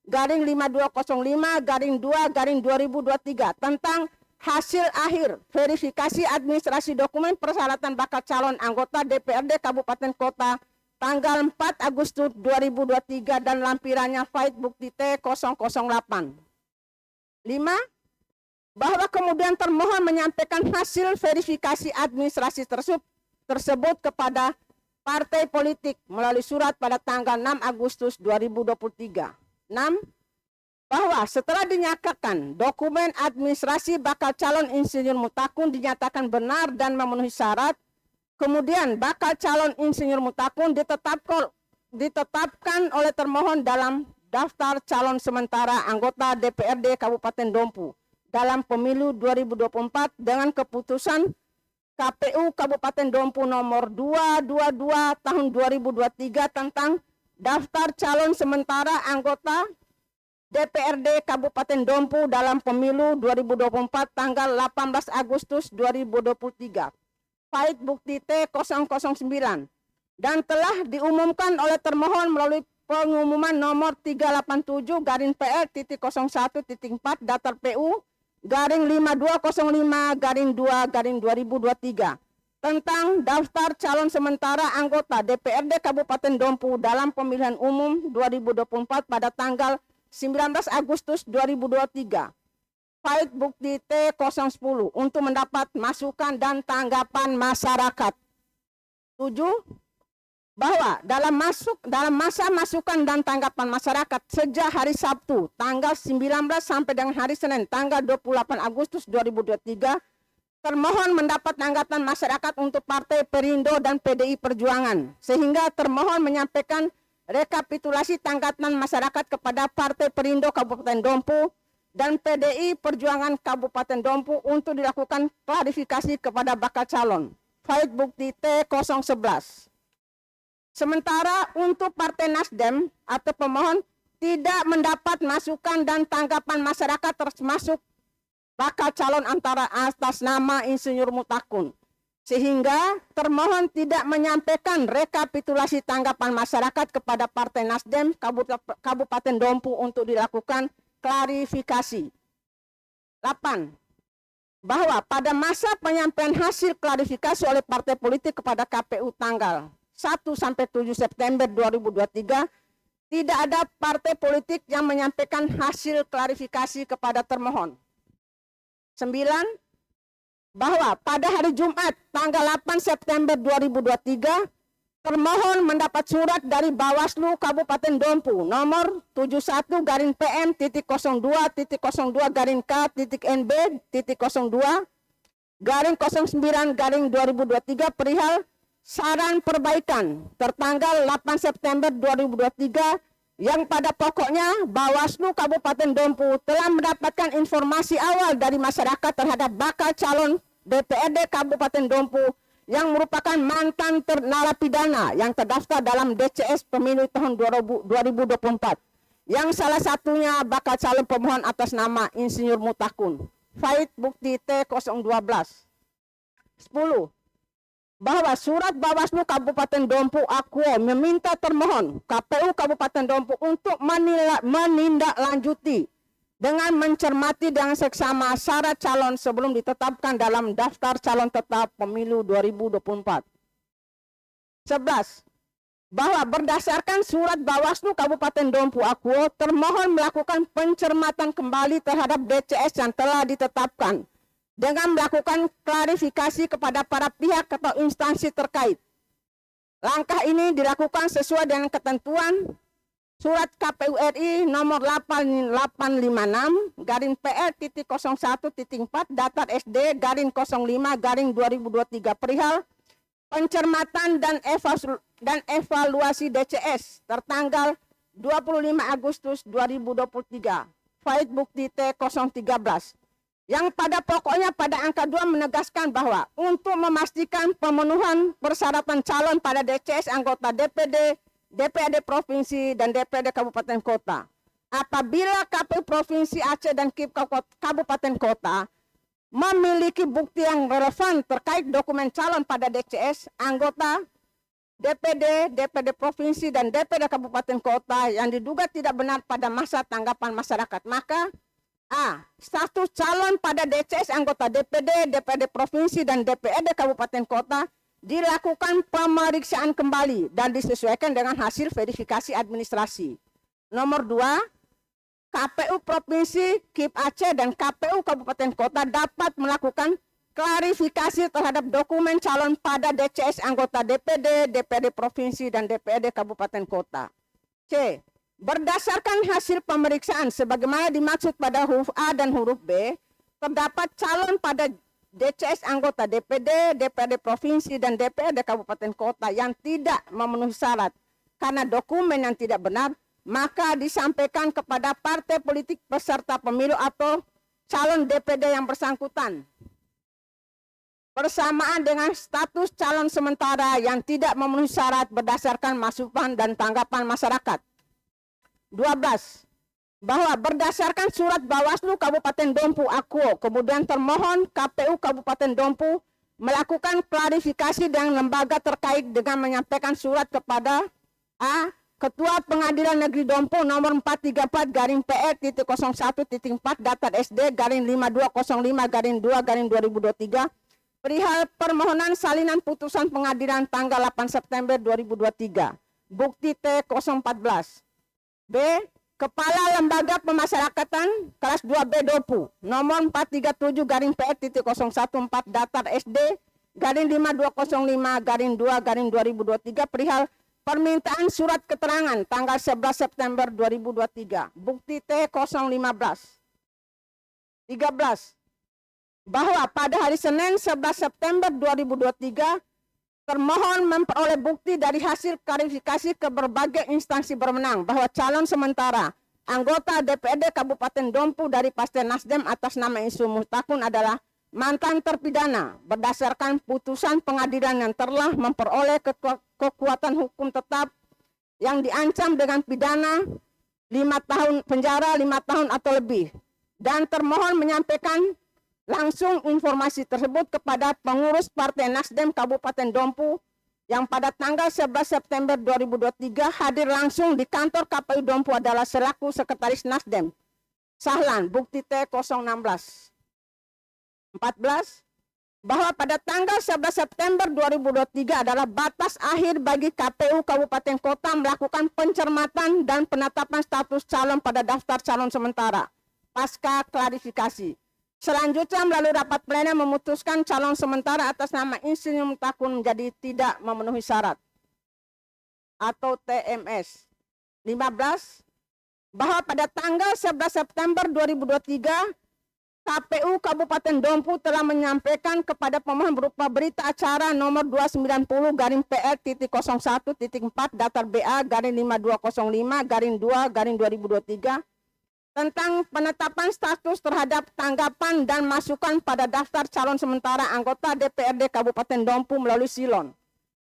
_5205-2-2023 tentang hasil akhir verifikasi administrasi dokumen persyaratan bakal calon anggota DPRD Kabupaten Kota tanggal 4 Agustus 2023 dan lampirannya Fait bukti T008. 5. Bahwa kemudian termohon menyampaikan hasil verifikasi administrasi tersebut kepada partai politik melalui surat pada tanggal 6 Agustus 2023. 6. Bahwa setelah dinyatakan dokumen administrasi bakal calon insinyur Mutakun dinyatakan benar dan memenuhi syarat, kemudian bakal calon insinyur Mutakun ditetapkan oleh termohon dalam daftar calon sementara anggota DPRD Kabupaten Dompu dalam pemilu 2024 dengan keputusan KPU Kabupaten Dompu nomor 222 tahun 2023 tentang daftar calon sementara anggota DPRD Kabupaten Dompu dalam pemilu 2024 tanggal 18 Agustus 2023. Fait bukti T009 dan telah diumumkan oleh termohon melalui pengumuman nomor 387-PL.01.4 datar PU garing 5205-2-2023 tentang daftar calon sementara anggota DPRD Kabupaten Dompu dalam pemilihan umum 2024 pada tanggal 19 Agustus 2023. Fait bukti T010 untuk mendapat masukan dan tanggapan masyarakat. 7. Bahwa dalam masa masukan dan tanggapan masyarakat sejak hari Sabtu tanggal 19 sampai dengan hari Senin tanggal 28 Agustus 2023, termohon mendapat tanggapan masyarakat untuk Partai Perindo dan PDI Perjuangan, sehingga termohon menyampaikan rekapitulasi tanggapan masyarakat kepada Partai Perindo Kabupaten Dompu dan PDI Perjuangan Kabupaten Dompu untuk dilakukan klarifikasi kepada bakal calon. Fait bukti T011. Sementara untuk Partai Nasdem atau pemohon tidak mendapat masukan dan tanggapan masyarakat termasuk bakal calon antara atas nama Insinyur Mutakun, sehingga termohon tidak menyampaikan rekapitulasi tanggapan masyarakat kepada Partai Nasdem Kabupaten Dompu untuk dilakukan klarifikasi. 8. Bahwa pada masa penyampaian hasil klarifikasi oleh partai politik kepada KPU tanggal 1 sampai 7 September 2023, tidak ada partai politik yang menyampaikan hasil klarifikasi kepada termohon. 9. Bahwa pada hari Jumat tanggal 8 September 2023, termohon mendapat surat dari Bawaslu Kabupaten Dompu nomor 71-PM.02.NB.02/09/2023 perihal saran perbaikan tertanggal 8 September 2023 yang pada pokoknya Bawaslu Kabupaten Dompu telah mendapatkan informasi awal dari masyarakat terhadap bakal calon DPRD Kabupaten Dompu yang merupakan mantan narapidana yang terdaftar dalam DCS pemilu tahun 2024, yang salah satunya bakal calon pemohon atas nama Insinyur Mutakun. Fait bukti T012. 10. Bahwa surat Bawaslu Kabupaten Dompu Akuo meminta termohon KPU Kabupaten Dompu untuk menindaklanjuti dengan mencermati dengan seksama syarat calon sebelum ditetapkan dalam daftar calon tetap pemilu 2024. 11. Bahwa berdasarkan surat Bawaslu Kabupaten Dompu Akuo, termohon melakukan pencermatan kembali terhadap DCS yang telah ditetapkan dengan melakukan klarifikasi kepada para pihak atau instansi terkait. Langkah ini dilakukan sesuai dengan ketentuan Surat KPU RI nomor 8856-PL.01.4 datar SD-05-2023 perihal pencermatan dan evaluasi DCS tertanggal 25 Agustus 2023. Fait bukti T013. Yang pada pokoknya pada angka 2 menegaskan bahwa untuk memastikan pemenuhan persyaratan calon pada DCS anggota DPRD Provinsi dan DPRD Kabupaten Kota, apabila KPU Provinsi Aceh dan KIP Kabupaten Kota memiliki bukti yang relevan terkait dokumen calon pada DCS anggota DPRD Provinsi dan DPRD Kabupaten Kota yang diduga tidak benar pada masa tanggapan masyarakat, maka A. Status calon pada DCS anggota DPD, DPRD Provinsi, dan DPRD Kabupaten Kota dilakukan pemeriksaan kembali dan disesuaikan dengan hasil verifikasi administrasi. Nomor 2, KPU Provinsi, KIP Aceh, dan KPU Kabupaten Kota dapat melakukan klarifikasi terhadap dokumen calon pada DCS anggota DPD, DPRD Provinsi, dan DPRD Kabupaten Kota. C. Berdasarkan hasil pemeriksaan sebagaimana dimaksud pada huruf A dan huruf B, terdapat calon pada DCS anggota DPD, DPRD Provinsi, dan DPRD Kabupaten Kota yang tidak memenuhi syarat karena dokumen yang tidak benar, maka disampaikan kepada partai politik peserta pemilu atau calon DPD yang bersangkutan bersamaan dengan status calon sementara yang tidak memenuhi syarat berdasarkan masukan dan tanggapan masyarakat. 12. Bahwa berdasarkan surat Bawaslu Kabupaten Dompu Akuo, kemudian termohon KPU Kabupaten Dompu melakukan klarifikasi dengan lembaga terkait dengan menyampaikan surat kepada A. Ketua Pengadilan Negeri Dompu nomor 434-PR.01.4 datar SD _5205-2-2023 perihal permohonan salinan putusan pengadilan tanggal 8 September 2023. Bukti T014. B. Kepala Lembaga Pemasyarakatan kelas 2B Dompu nomor 437-PR.014 datar SD _5205-2-2023 perihal permintaan surat keterangan tanggal 11 September 2023. Bukti T015. 13. Bahwa pada hari Senin 11 September 2023 termohon memperoleh bukti dari hasil klarifikasi ke berbagai instansi berwenang bahwa calon sementara anggota DPRD Kabupaten Dompu dari Partai Nasdem atas nama Insinyur Mutakun adalah mantan terpidana berdasarkan putusan pengadilan yang telah memperoleh kekuatan hukum tetap yang diancam dengan pidana 5 tahun penjara, 5 tahun atau lebih, dan termohon menyampaikan langsung informasi tersebut kepada pengurus Partai Nasdem Kabupaten Dompu yang pada tanggal 11 September 2023 hadir langsung di kantor KPU Dompu adalah selaku Sekretaris Nasdem Sahlan. Bukti T016. 14. Bahwa pada tanggal 11 September 2023 adalah batas akhir bagi KPU Kabupaten Kota melakukan pencermatan dan penetapan status calon pada daftar calon sementara pasca klarifikasi. Selanjutnya melalui rapat pleno memutuskan calon sementara atas nama Insinyur Mutakun menjadi tidak memenuhi syarat atau TMS. 15. Bahwa pada tanggal 11 September 2023 KPU Kabupaten Dompu telah menyampaikan kepada pemohon berupa berita acara nomor 290-PR.01.4 datar BA _5205-2-2023 tentang penetapan status terhadap tanggapan dan masukan pada daftar calon sementara anggota DPRD Kabupaten Dompu melalui Silon,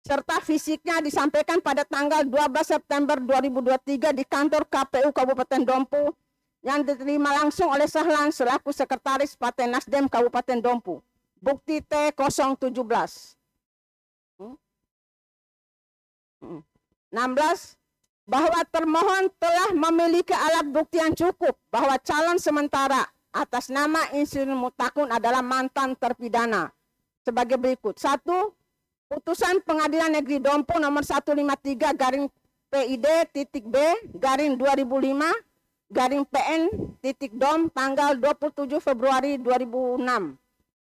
serta fisiknya disampaikan pada tanggal 12 September 2023 di kantor KPU Kabupaten Dompu yang diterima langsung oleh Sahlan selaku Sekretaris Partai Nasdem Kabupaten Dompu. Bukti T017. 16. Bahwa termohon telah memiliki alat bukti yang cukup bahwa calon sementara atas nama Insinyur Mutakun adalah mantan terpidana sebagai berikut. 1. Putusan Pengadilan Negeri Dompu nomor 153-PID-B/2005-PN-DOM tanggal 27 Februari 2006.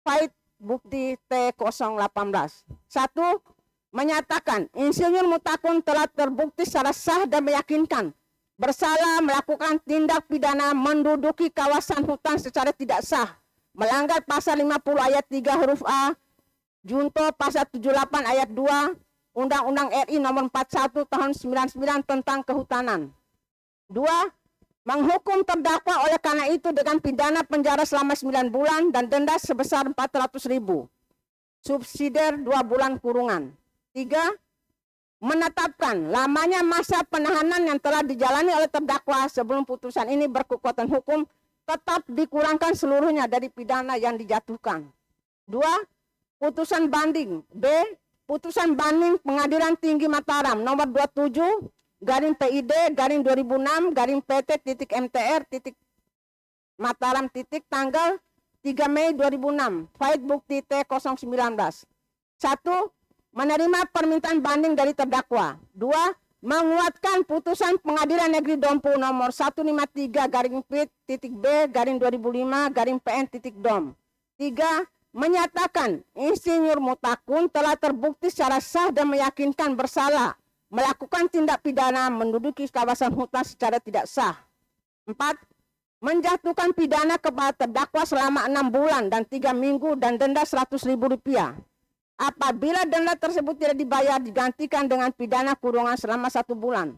Pahit bukti T018. 1. Menyatakan Insinyur Mutakun telah terbukti secara sah dan meyakinkan bersalah melakukan tindak pidana menduduki kawasan hutan secara tidak sah, melanggar pasal 50 ayat 3 huruf A, junto pasal 78 ayat 2 Undang-Undang RI nomor 41 tahun 99 tentang kehutanan. 2. Menghukum terdakwa oleh karena itu dengan pidana penjara selama 9 bulan dan denda sebesar 400.000. Subsidiar 2 bulan kurungan. 3. Menetapkan lamanya masa penahanan yang telah dijalani oleh terdakwa sebelum putusan ini berkekuatan hukum tetap dikurangkan seluruhnya dari pidana yang dijatuhkan. 2. Putusan banding. B. Putusan banding Pengadilan Tinggi Mataram nomor 27/PID-2006-PT.MTR Mataram titik tanggal 3 Mei 2006. Fait bukti T019. 1. Menerima permintaan banding dari terdakwa. 2. Menguatkan putusan Pengadilan Negeri Dompu nomor 153-P-B-2005-PN-DOM. 3. Menyatakan Insinyur Mutakun telah terbukti secara sah dan meyakinkan bersalah melakukan tindak pidana menduduki kawasan hutan secara tidak sah. 4. Menjatuhkan pidana kepada terdakwa selama 6 bulan dan 3 minggu dan denda Rp100.000. Apabila denda tersebut tidak dibayar, digantikan dengan pidana kurungan selama 1 bulan.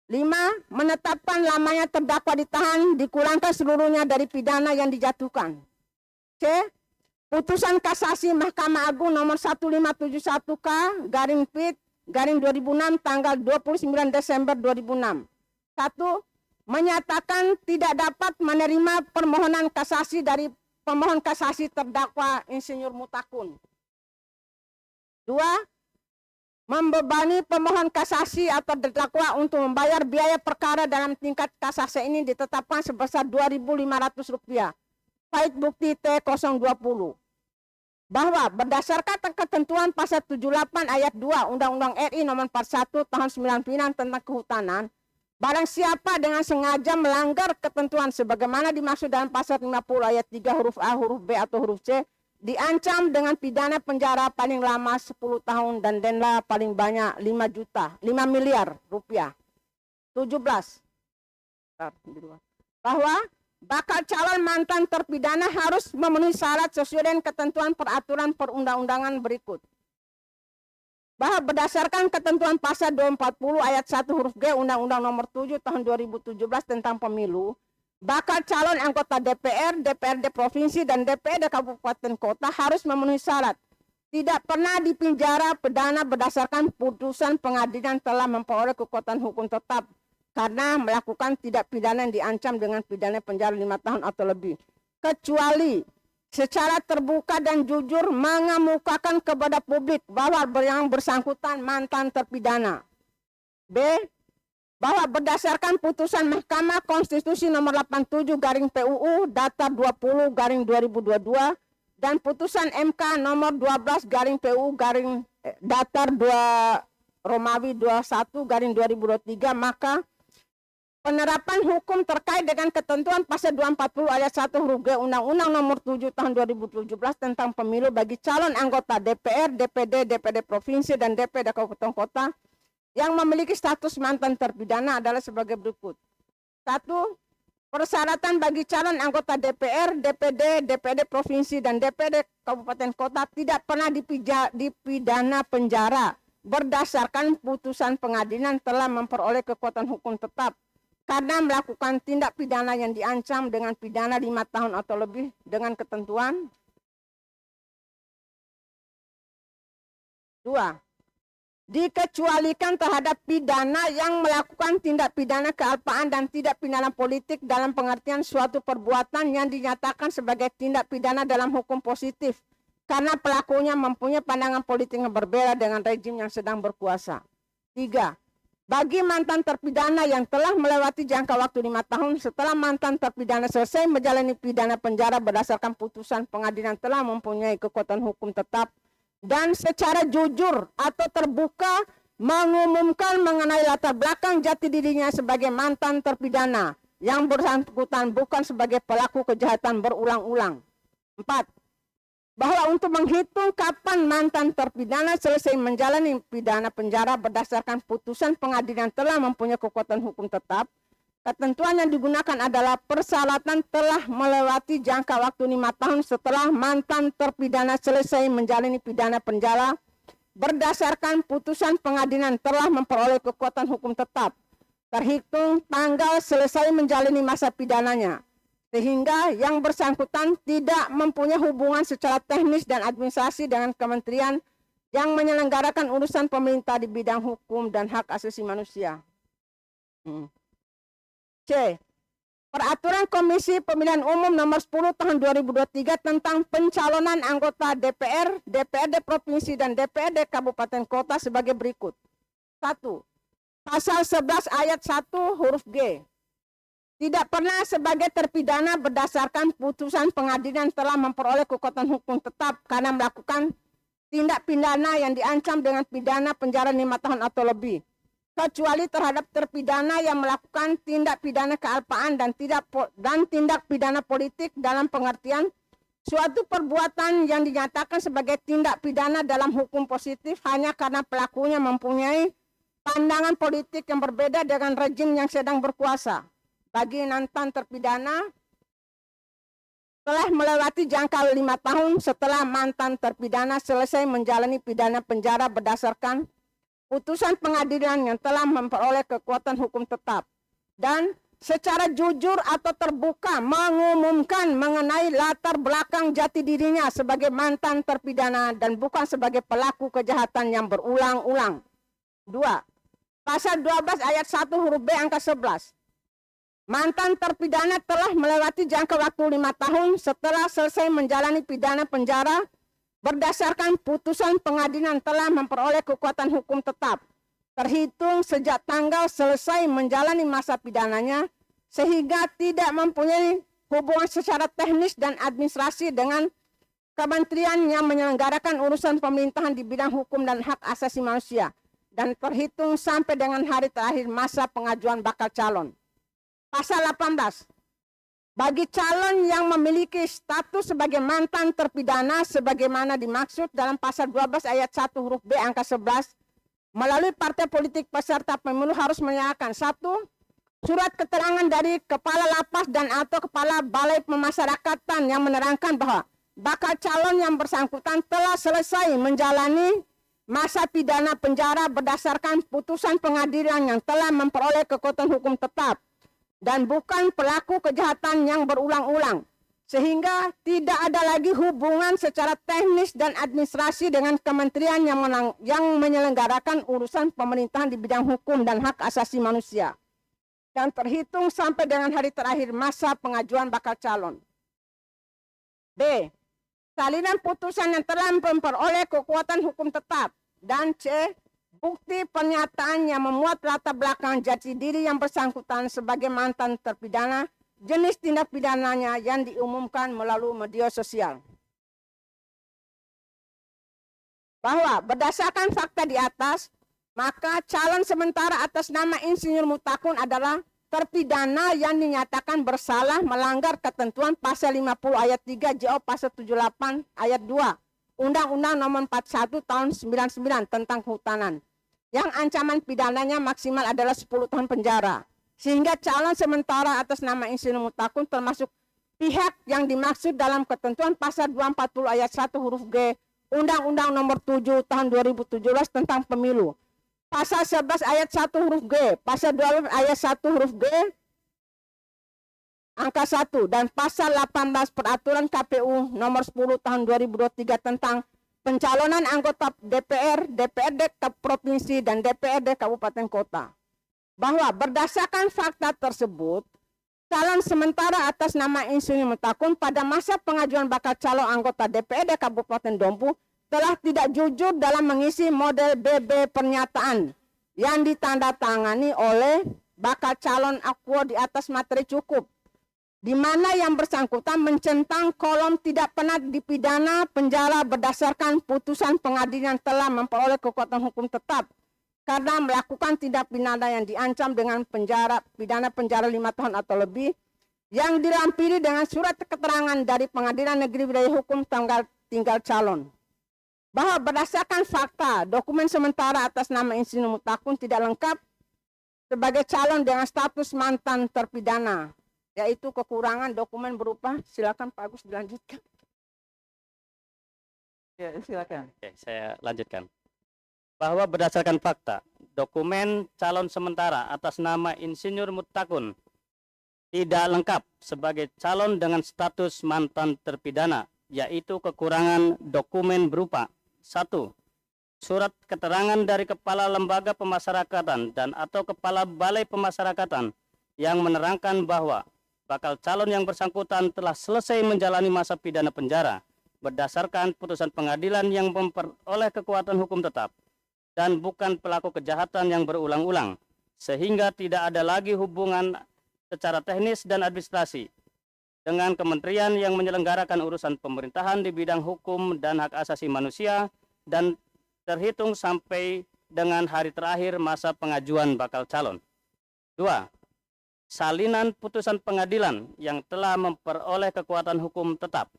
5. Menetapkan lamanya terdakwa ditahan dikurangkan seluruhnya dari pidana yang dijatuhkan. C. Putusan kasasi Mahkamah Agung nomor 1571K/PIT/2006 tanggal 29 Desember 2006. 1. Menyatakan tidak dapat menerima permohonan kasasi dari pemohon kasasi terdakwa Insinyur Mutakun. 2. Membebani pemohon kasasi atau terdakwa untuk membayar biaya perkara dalam tingkat kasasi ini ditetapkan sebesar Rp2.500. Fait bukti T020. Bahwa berdasarkan ketentuan pasal 78 ayat 2 Undang-Undang RI nomor 41 tahun 99 tentang kehutanan, barang siapa dengan sengaja melanggar ketentuan sebagaimana dimaksud dalam pasal 50 ayat 3 huruf A, huruf B atau huruf C, diancam dengan pidana penjara paling lama 10 tahun dan denda paling banyak 5 miliar rupiah. 17. Bahwa bakal calon mantan terpidana harus memenuhi syarat sesuai dengan ketentuan peraturan perundang-undangan berikut. Bahwa berdasarkan ketentuan pasal 240 ayat 1 huruf G Undang-Undang nomor 7 tahun 2017 tentang pemilu, bakal calon anggota DPR, DPRD provinsi dan DPRD kabupaten kota harus memenuhi syarat tidak pernah dipinjara pidana berdasarkan putusan pengadilan telah memperoleh kekuatan hukum tetap karena melakukan tidak pidana yang diancam dengan pidana penjara 5 tahun atau lebih, kecuali secara terbuka dan jujur mengemukakan kepada publik bahwa yang bersangkutan mantan terpidana. B. Bahwa berdasarkan putusan Mahkamah Konstitusi nomor 87/PUU Datar 20/2022 dan putusan MK nomor 12/PUU Datar 2-21/2023, maka penerapan hukum terkait dengan ketentuan pasal 240 ayat 1 huruf G Undang-Undang nomor 7 tahun 2017 tentang pemilu bagi calon anggota DPR, DPD, DPD provinsi dan DPD kabupaten kota yang memiliki status mantan terpidana adalah sebagai berikut. 1. Persyaratan bagi calon anggota DPR, DPD, DPD provinsi dan DPD kabupaten kota tidak pernah dipidana penjara berdasarkan putusan pengadilan telah memperoleh kekuatan hukum tetap karena melakukan tindak pidana yang diancam dengan pidana 5 tahun atau lebih dengan ketentuan. 2. Dikecualikan terhadap pidana yang melakukan tindak pidana kealpaan dan tindak pidana politik dalam pengertian suatu perbuatan yang dinyatakan sebagai tindak pidana dalam hukum positif karena pelakunya mempunyai pandangan politik yang berbeda dengan rejim yang sedang berkuasa. 3. Bagi mantan terpidana yang telah melewati jangka waktu 5 tahun setelah mantan terpidana selesai menjalani pidana penjara berdasarkan putusan pengadilan telah mempunyai kekuatan hukum tetap dan secara jujur atau terbuka mengumumkan mengenai latar belakang jati dirinya sebagai mantan terpidana yang bersangkutan bukan sebagai pelaku kejahatan berulang-ulang. 4. Bahwa untuk menghitung kapan mantan terpidana selesai menjalani pidana penjara berdasarkan putusan pengadilan telah mempunyai kekuatan hukum tetap, ketentuan yang digunakan adalah persyaratan telah melewati jangka waktu 5 tahun setelah mantan terpidana selesai menjalani pidana penjara berdasarkan putusan pengadilan telah memperoleh kekuatan hukum tetap, terhitung tanggal selesai menjalani masa pidananya, sehingga yang bersangkutan tidak mempunyai hubungan secara teknis dan administrasi dengan kementerian yang menyelenggarakan urusan pemerintah di bidang hukum dan hak asasi manusia. C. Peraturan Komisi Pemilihan Umum nomor 10 tahun 2023 tentang pencalonan anggota DPR, DPRD Provinsi dan DPRD Kabupaten Kota sebagai berikut. 1. Pasal 11 ayat 1 huruf G. tidak pernah sebagai terpidana berdasarkan putusan pengadilan telah memperoleh kekuatan hukum tetap karena melakukan tindak pidana yang diancam dengan pidana penjara 5 tahun atau lebih, kecuali terhadap terpidana yang melakukan tindak pidana kealpaan dan tindak pidana politik dalam pengertian suatu perbuatan yang dinyatakan sebagai tindak pidana dalam hukum positif hanya karena pelakunya mempunyai pandangan politik yang berbeda dengan rejim yang sedang berkuasa. Bagi mantan terpidana telah melewati jangka 5 tahun setelah mantan terpidana selesai menjalani pidana penjara berdasarkan putusan pengadilan yang telah memperoleh kekuatan hukum tetap dan secara jujur atau terbuka mengumumkan mengenai latar belakang jati dirinya sebagai mantan terpidana dan bukan sebagai pelaku kejahatan yang berulang-ulang. 2. Pasal 12 ayat 1 huruf B angka 11. Mantan terpidana telah melewati jangka waktu 5 tahun setelah selesai menjalani pidana penjara berdasarkan putusan pengadilan telah memperoleh kekuatan hukum tetap terhitung sejak tanggal selesai menjalani masa pidananya sehingga tidak mempunyai hubungan secara teknis dan administrasi dengan kementerian yang menyelenggarakan urusan pemerintahan di bidang hukum dan hak asasi manusia dan terhitung sampai dengan hari terakhir masa pengajuan bakal calon. Pasal 18. Bagi calon yang memiliki status sebagai mantan terpidana sebagaimana dimaksud dalam pasal 12 ayat 1 huruf B angka 11 melalui partai politik peserta pemilu harus menyerahkan 1. Surat keterangan dari kepala lapas dan atau kepala balai pemasyarakatan yang menerangkan bahwa bakal calon yang bersangkutan telah selesai menjalani masa pidana penjara berdasarkan putusan pengadilan yang telah memperoleh kekuatan hukum tetap dan bukan pelaku kejahatan yang berulang-ulang, sehingga tidak ada lagi hubungan secara teknis dan administrasi dengan kementerian yang menyelenggarakan urusan pemerintahan di bidang hukum dan hak asasi manusia, dan terhitung sampai dengan hari terakhir masa pengajuan bakal calon. B. Salinan putusan yang telah memperoleh kekuatan hukum tetap, dan C. Bukti pernyataan yang memuat latar belakang jati diri yang bersangkutan sebagai mantan terpidana, jenis tindak pidananya yang diumumkan melalui media sosial. Bahwa berdasarkan fakta di atas, maka calon sementara atas nama Insinyur Mutakun adalah terpidana yang dinyatakan bersalah melanggar ketentuan pasal 50 ayat 3 JO pasal 78 ayat 2 Undang-Undang Nomor 41 Tahun 99 tentang Kehutanan, yang ancaman pidananya maksimal adalah 10 tahun penjara. Sehingga calon sementara atas nama Insinyur Mutakun termasuk pihak yang dimaksud dalam ketentuan pasal 240 ayat 1 huruf G Undang-Undang Nomor 7 Tahun 2017 tentang Pemilu. Pasal 11 ayat 1 huruf G, pasal 12 ayat 1 huruf G angka 1 dan pasal 18 peraturan KPU Nomor 10 Tahun 2023 tentang pencalonan anggota DPR, DPRD Provinsi, dan DPRD Kabupaten Kota. Bahwa berdasarkan fakta tersebut, calon sementara atas nama Insinyur Mutakun pada masa pengajuan bakal calon anggota DPRD Kabupaten Dompu telah tidak jujur dalam mengisi model BB pernyataan yang ditandatangani oleh bakal calon akuo di atas materi cukup, di mana yang bersangkutan mencentang kolom tidak pernah dipidana penjara berdasarkan putusan pengadilan telah memperoleh kekuatan hukum tetap karena melakukan tindak pidana yang diancam dengan pidana penjara 5 tahun atau lebih, yang dilampiri dengan surat keterangan dari Pengadilan Negeri Wilayah Hukum tanggal tinggal calon. Bahwa berdasarkan fakta, dokumen sementara atas nama Insinyur Mutakun tidak lengkap sebagai calon dengan status mantan terpidana, yaitu kekurangan dokumen berupa, silakan Pak Agus dilanjutkan. Ya, silakan. Oke, saya lanjutkan. Bahwa berdasarkan fakta, dokumen calon sementara atas nama Insinyur Mutakun tidak lengkap sebagai calon dengan status mantan terpidana, yaitu kekurangan dokumen berupa 1. Surat keterangan dari Kepala Lembaga Pemasyarakatan dan atau Kepala Balai Pemasyarakatan yang menerangkan bahwa bakal calon yang bersangkutan telah selesai menjalani masa pidana penjara berdasarkan putusan pengadilan yang memperoleh kekuatan hukum tetap dan bukan pelaku kejahatan yang berulang-ulang, sehingga tidak ada lagi hubungan secara teknis dan administrasi dengan kementerian yang menyelenggarakan urusan pemerintahan di bidang hukum dan hak asasi manusia dan terhitung sampai dengan hari terakhir masa pengajuan bakal calon. 2. Salinan putusan pengadilan yang telah memperoleh kekuatan hukum tetap.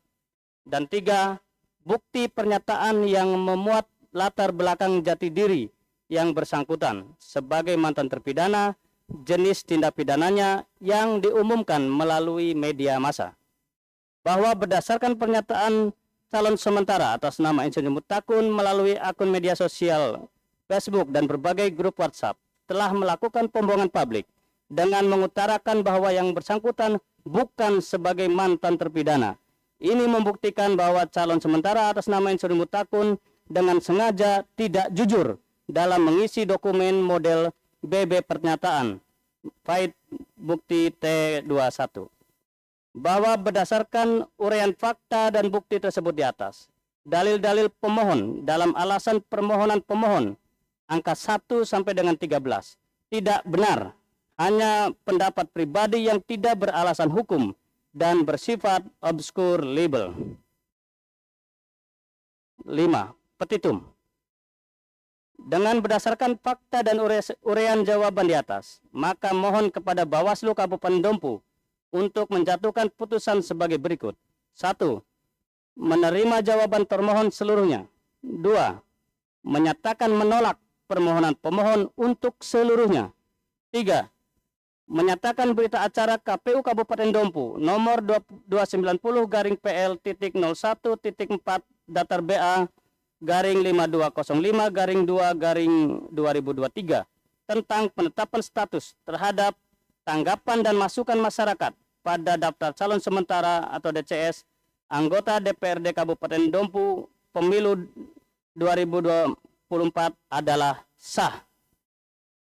Dan 3. Bukti pernyataan yang memuat latar belakang jati diri yang bersangkutan sebagai mantan terpidana, jenis tindak pidananya yang diumumkan melalui media massa. Bahwa berdasarkan pernyataan calon sementara atas nama Insinyur Mutakun melalui akun media sosial, Facebook, dan berbagai grup WhatsApp telah melakukan pembohongan publik dengan mengutarakan bahwa yang bersangkutan bukan sebagai mantan terpidana. Ini membuktikan bahwa calon sementara atas nama Insinyur Mutakun dengan sengaja tidak jujur dalam mengisi dokumen model BB pernyataan Pahit bukti T21. Bahwa berdasarkan uraian fakta dan bukti tersebut di atas, dalil-dalil pemohon dalam alasan permohonan pemohon angka 1 sampai dengan 13 tidak benar, hanya pendapat pribadi yang tidak beralasan hukum dan bersifat obscure libel. 5. Petitum. Dengan berdasarkan fakta dan uraian jawaban di atas, maka mohon kepada Bawaslu Kabupaten Dompu untuk menjatuhkan putusan sebagai berikut. 1. Menerima jawaban termohon seluruhnya. 2. Menyatakan menolak permohonan pemohon untuk seluruhnya. 3. Menyatakan berita acara KPU Kabupaten Dompu nomor 290-PL.01.4 datar BA garing 5205-2-2023 tentang penetapan status terhadap tanggapan dan masukan masyarakat pada daftar calon sementara atau DCS anggota DPRD Kabupaten Dompu pemilu 2024 adalah sah.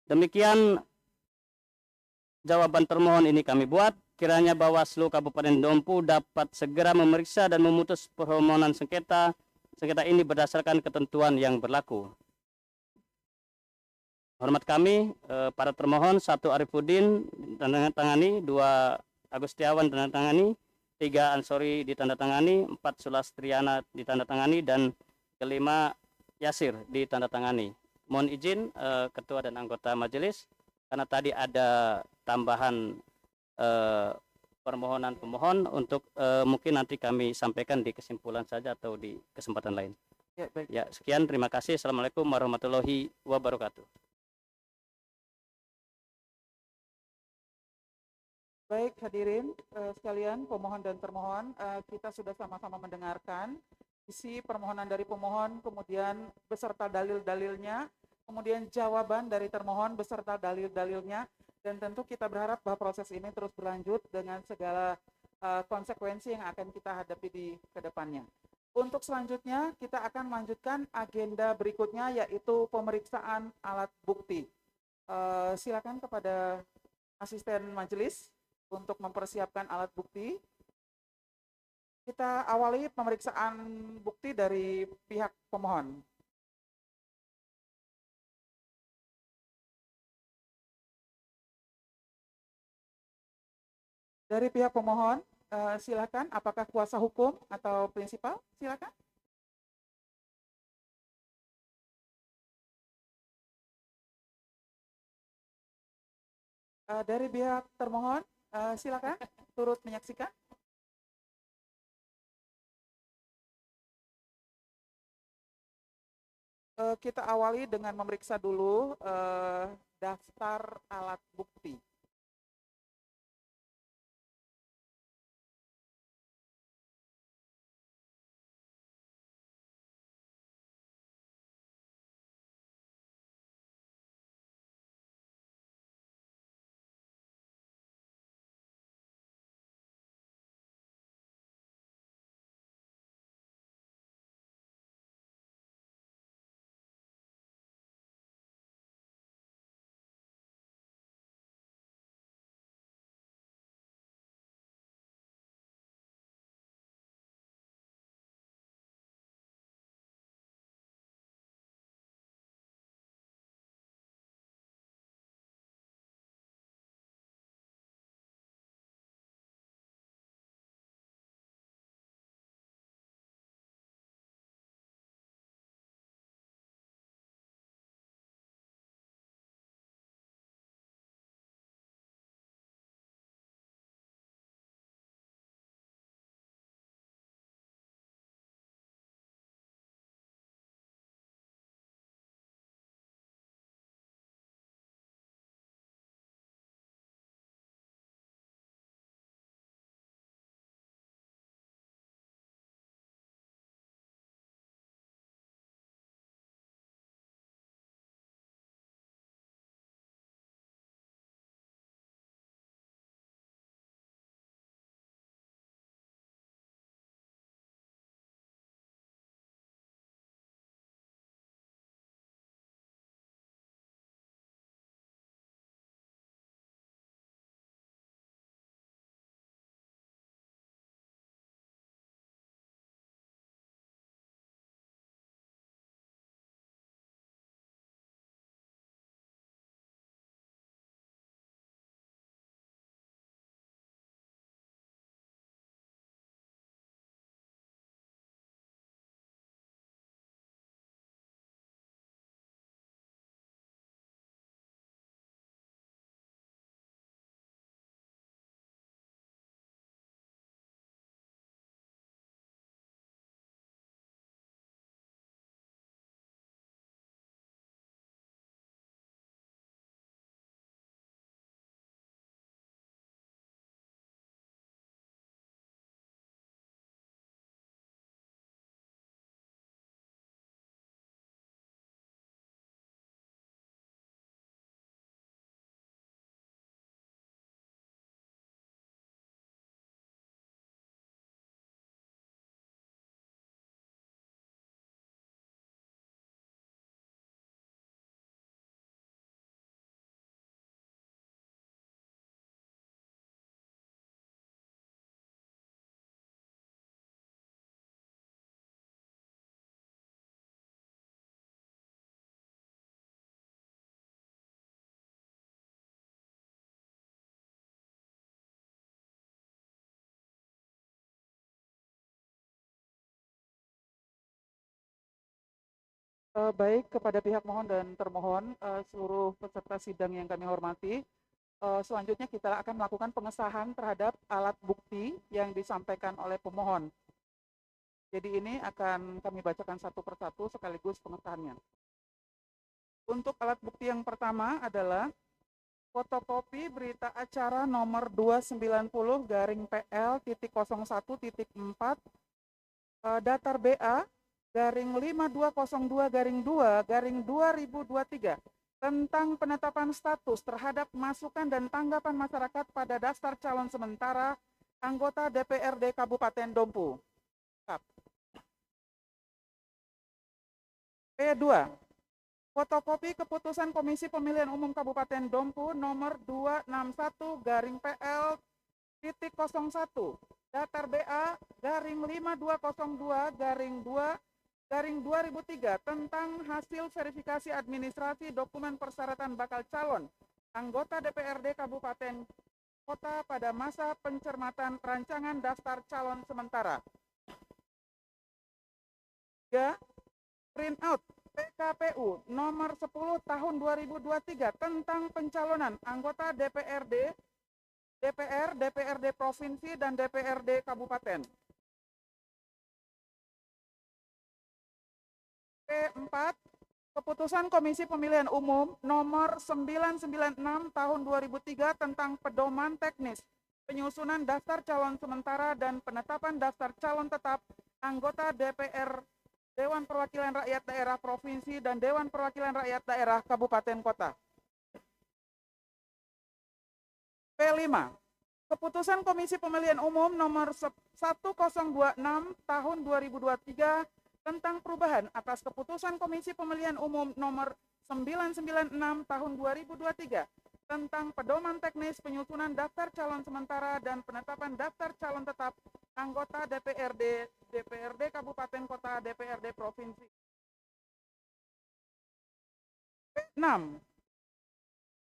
Demikian jawaban termohon ini kami buat. Kiranya Bawaslu Kabupaten Dompu dapat segera memeriksa dan memutus permohonan sengketa ini berdasarkan ketentuan yang berlaku. Hormat kami, para termohon, 1 Arifuddin ditandatangani, 2 Agustiawan ditandatangani, 3 Ansori ditandatangani, 4 Sulastriana ditandatangani, dan kelima Yasir ditandatangani. Mohon izin Ketua dan anggota majelis, karena tadi ada tambahan permohonan pemohon untuk mungkin nanti kami sampaikan di kesimpulan saja atau di kesempatan lain. Ya, baik. Ya, sekian, terima kasih. Assalamualaikum warahmatullahi wabarakatuh. Baik, hadirin sekalian, pemohon dan termohon, kita sudah sama-sama mendengarkan isi permohonan dari pemohon, kemudian beserta dalil-dalilnya, kemudian jawaban dari termohon beserta dalil-dalilnya, dan tentu kita berharap bahwa proses ini terus berlanjut dengan segala konsekuensi yang akan kita hadapi di kedepannya. Untuk selanjutnya, kita akan melanjutkan agenda berikutnya, yaitu pemeriksaan alat bukti. Silakan kepada asisten majelis untuk mempersiapkan alat bukti. Kita awali pemeriksaan bukti dari pihak pemohon. Dari pihak pemohon, silakan, apakah kuasa hukum atau prinsipal? Silakan. Dari pihak termohon, silakan turut menyaksikan. Kita awali dengan memeriksa dulu daftar alat bukti. Baik, kepada pihak mohon dan termohon, seluruh peserta sidang yang kami hormati, selanjutnya kita akan melakukan pengesahan terhadap alat bukti yang disampaikan oleh pemohon. Jadi ini akan kami bacakan satu persatu sekaligus pengesahannya. Untuk alat bukti yang pertama adalah fotokopi berita acara nomor 290-PL.01.4 datar BA garing 5202-2/2023 tentang penetapan status terhadap masukan dan tanggapan masyarakat pada daftar calon sementara anggota DPRD Kabupaten Dompu. P2. Fotokopi keputusan Komisi Pemilihan Umum Kabupaten Dompu nomor 261-PL.01 datar BA garing 5202-2/2003 tentang hasil verifikasi administrasi dokumen persyaratan bakal calon anggota DPRD Kabupaten Kota pada masa pencermatan rancangan daftar calon sementara. 3. Printout PKPU nomor 10 tahun 2023 tentang pencalonan anggota DPRD, DPR, DPRD Provinsi, dan DPRD Kabupaten. P4. Keputusan Komisi Pemilihan Umum nomor 996 tahun 2003 tentang pedoman teknis penyusunan daftar calon sementara dan penetapan daftar calon tetap anggota DPR, Dewan Perwakilan Rakyat Daerah Provinsi, dan Dewan Perwakilan Rakyat Daerah Kabupaten Kota. P5. Keputusan Komisi Pemilihan Umum nomor 1026 tahun 2023 tentang perubahan atas Keputusan Komisi Pemilihan Umum nomor 996 tahun 2023 tentang pedoman teknis penyusunan daftar calon sementara dan penetapan daftar calon tetap anggota DPRD, DPRD Kabupaten Kota, DPRD Provinsi. 6.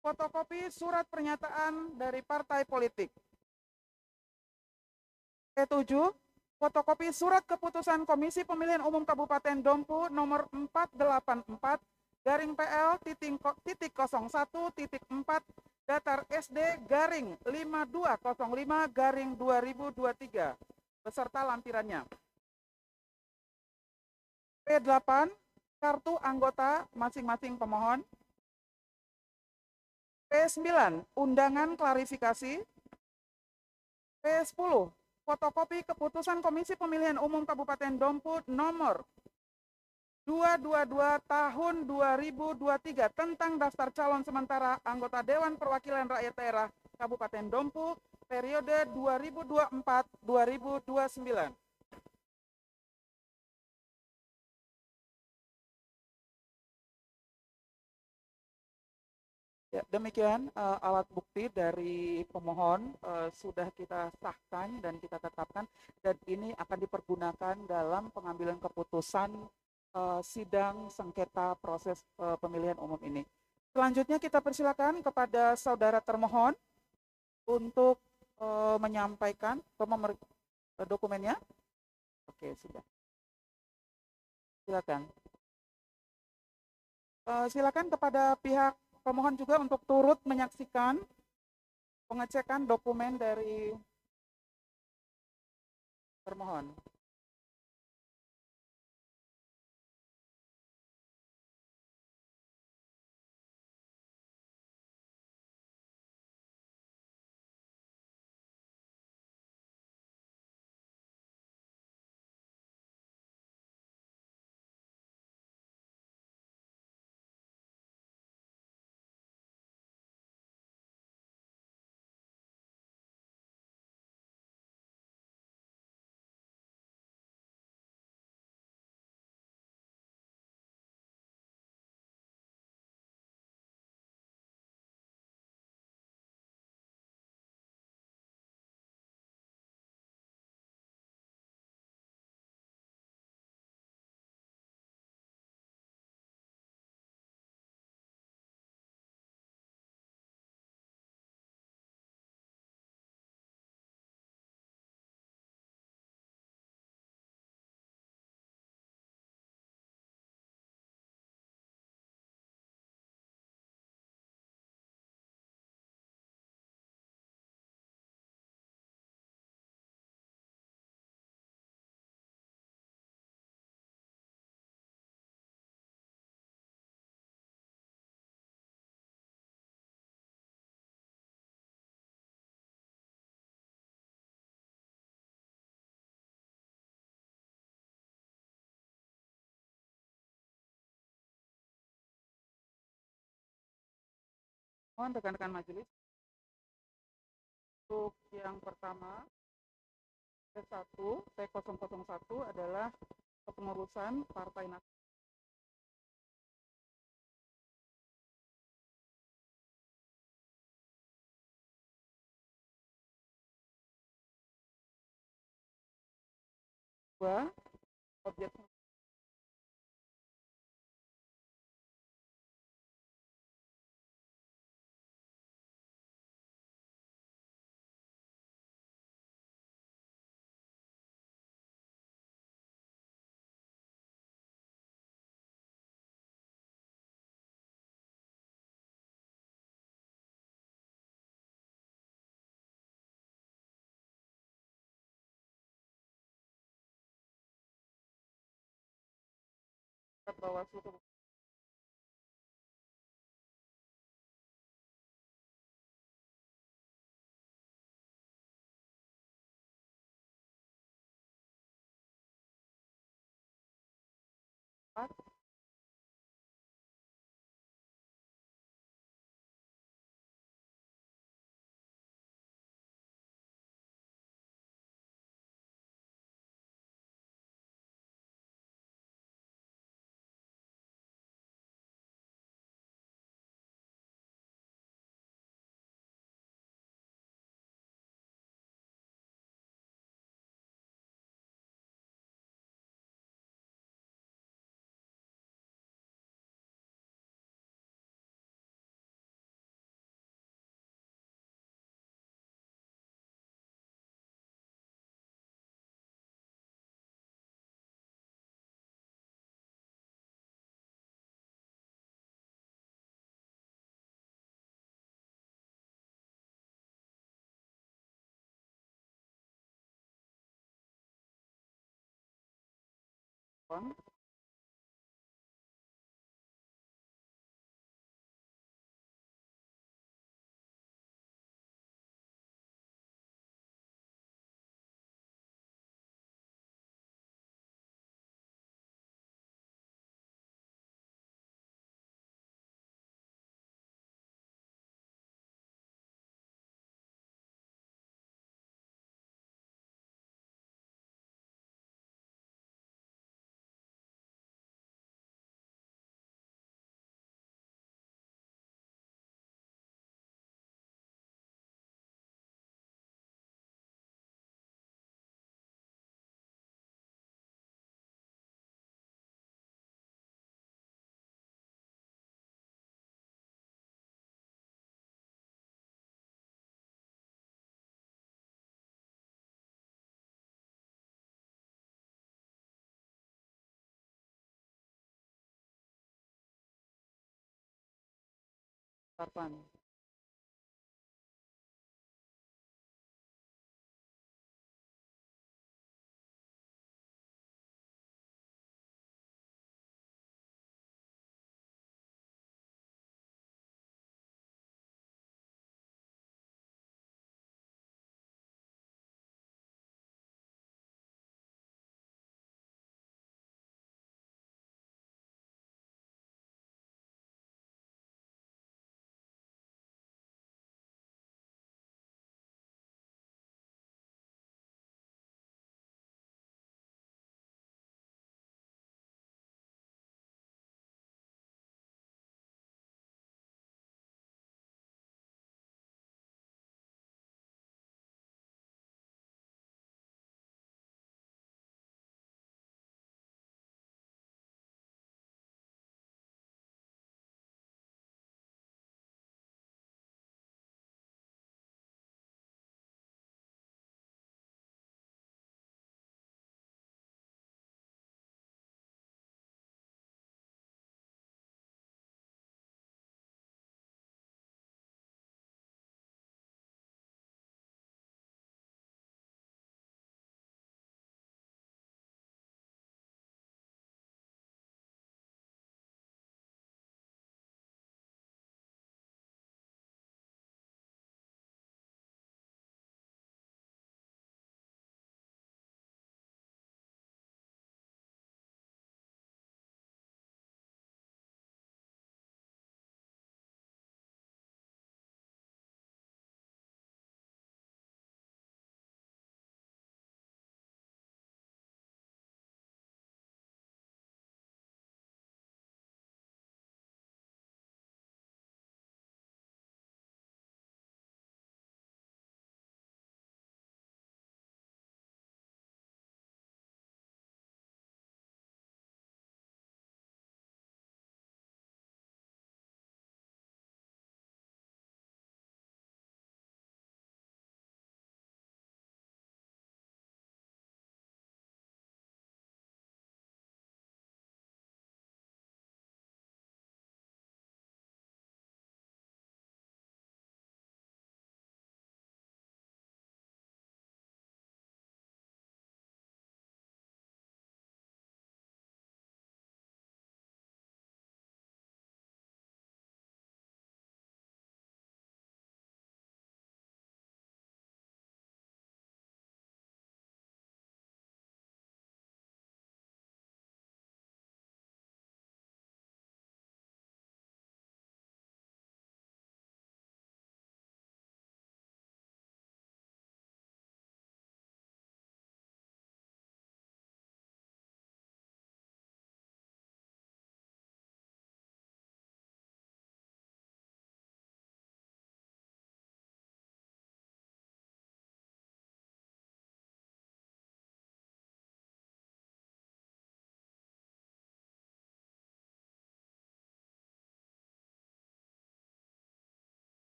Fotokopi surat pernyataan dari partai politik. Ke-7, fotokopi surat keputusan Komisi Pemilihan Umum Kabupaten Dompu nomor 484-PL.01.4 datar SD garing 5205-2023 beserta lampirannya. P8, kartu anggota masing-masing pemohon. P9, undangan klarifikasi. P10, fotokopi keputusan Komisi Pemilihan Umum Kabupaten Dompu nomor 222 tahun 2023 tentang daftar calon sementara anggota Dewan Perwakilan Rakyat Daerah Kabupaten Dompu periode 2024-2029. Ya, demikian alat bukti dari pemohon sudah kita sahkan dan kita tetapkan, dan ini akan dipergunakan dalam pengambilan keputusan sidang sengketa proses pemilihan umum ini. Selanjutnya kita persilakan kepada saudara termohon untuk menyampaikan dokumennya. Oke, sudah. Silakan. Silakan kepada pihak pemohon juga untuk turut menyaksikan pengecekan dokumen dari termohon. Mohon rekan-rekan majelis. Untuk yang pertama, T001 adalah kepengurusan Partai Nasional. Dua, objek Bawaslu Kabupaten Pon, Tarpan.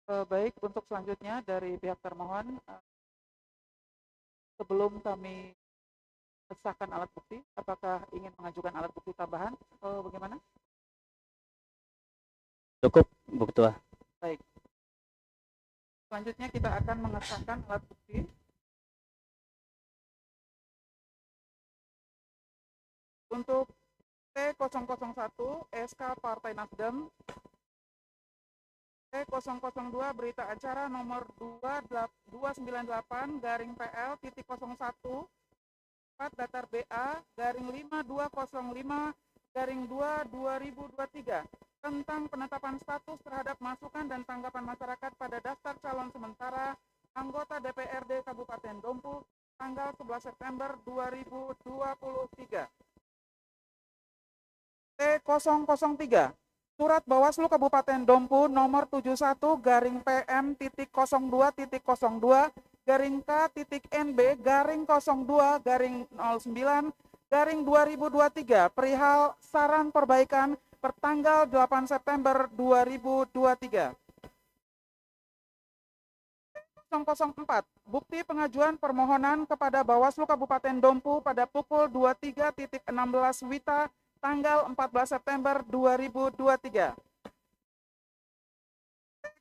Baik, untuk selanjutnya dari pihak termohon, sebelum kami sahkan alat bukti, apakah ingin mengajukan alat bukti tambahan atau bagaimana? Cukup, Bu Ketua. Baik. Selanjutnya kita akan mengesahkan alat bukti. Untuk T001 SK Partai Nasdem, T002 berita acara nomor 298 garing PL titik 01 4 datar BA garing 5205 garing 2 2023 tentang penetapan status terhadap masukan dan tanggapan masyarakat pada daftar calon sementara anggota DPRD Kabupaten Dompu tanggal 11 September 2023. T003 Surat Bawaslu Kabupaten Dompu nomor 71 garing PM titik 02 titik 02 garing K titik NB garing 02 garing 09 garing 2023 perihal saran perbaikan pertanggal 8 September 2023. 004 Bukti pengajuan permohonan kepada Bawaslu Kabupaten Dompu pada pukul 23.16 WITA tanggal 14 September 2023.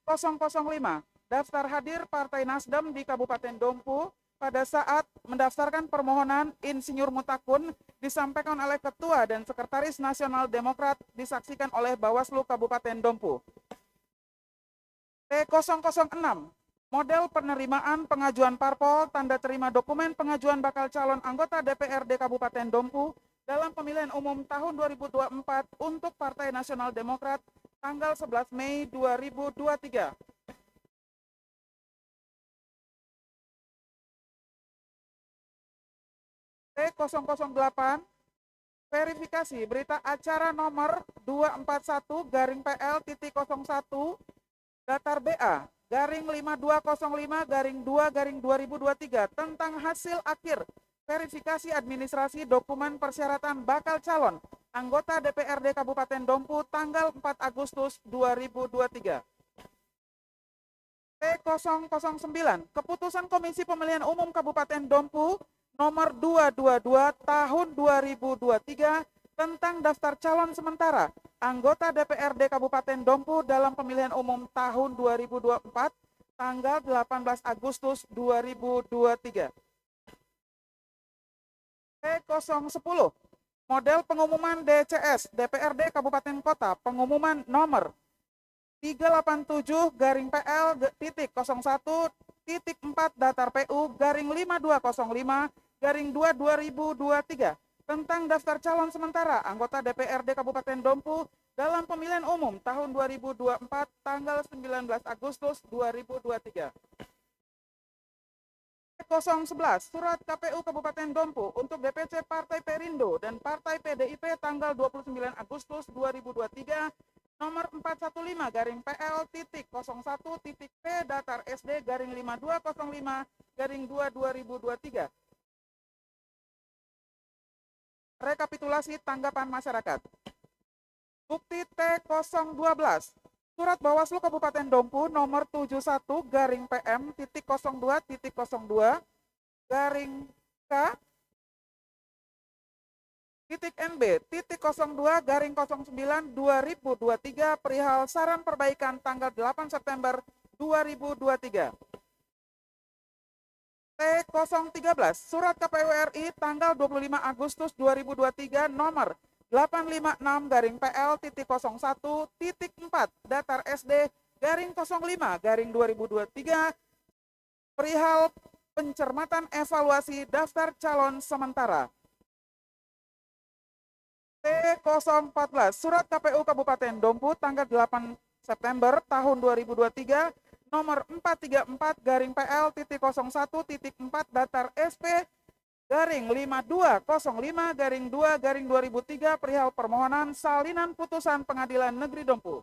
005 Daftar hadir Partai Nasdem di Kabupaten Dompu pada saat mendaftarkan permohonan Insinyur Mutakun disampaikan oleh Ketua dan Sekretaris Nasional Demokrat disaksikan oleh Bawaslu Kabupaten Dompu. T006 Model penerimaan pengajuan parpol tanda terima dokumen pengajuan bakal calon anggota DPRD Kabupaten Dompu dalam pemilihan umum tahun 2024 untuk Partai Nasional Demokrat tanggal 11 Mei 2023. T008 verifikasi berita acara nomor 241 garing PL titik 01 datar BA garing 5205 garing 2 garing 2023 tentang hasil akhir verifikasi administrasi dokumen persyaratan bakal calon anggota DPRD Kabupaten Dompu tanggal 4 Agustus 2023. T009 Keputusan Komisi Pemilihan Umum Kabupaten Dompu nomor 222 tahun 2023 tentang daftar calon sementara anggota DPRD Kabupaten Dompu dalam pemilihan umum tahun 2024 tanggal 18 Agustus 2023. T010 Model pengumuman DCS DPRD Kabupaten Kota pengumuman nomor 387 garing PL titik 01 titik 4 datar PU garing 5205 garing 2 2023 tentang daftar calon sementara anggota DPRD Kabupaten Dompu dalam pemilihan umum tahun 2024 tanggal 19 Agustus 2023. 011 Surat KPU Kabupaten Dompu untuk DPC Partai Perindo dan Partai PDIP tanggal 29 Agustus 2023 nomor 415 garing PL titik 01 titik P datar SD garing 5205 garing 2 2023. Rekapitulasi tanggapan masyarakat. Bukti T012 Surat Bawaslu Kabupaten Dompu nomor 71 garing PM titik 02 titik 02 garing K titik NB titik 02 garing 09 2023 perihal saran perbaikan tanggal 8 September 2023. T013 Surat KPU RI tanggal 25 Agustus 2023 nomor 856 garing PL titik 01 titik 4 datar SD garing 05 garing 2023 perihal pencermatan evaluasi daftar calon sementara. T014 Surat KPU Kabupaten Dompu tanggal 8 September tahun 2023 nomor 434 garing PL titik 01 titik 4 datar SP garing 5205 garing 2 garing 2003 perihal permohonan salinan putusan Pengadilan Negeri Dompu.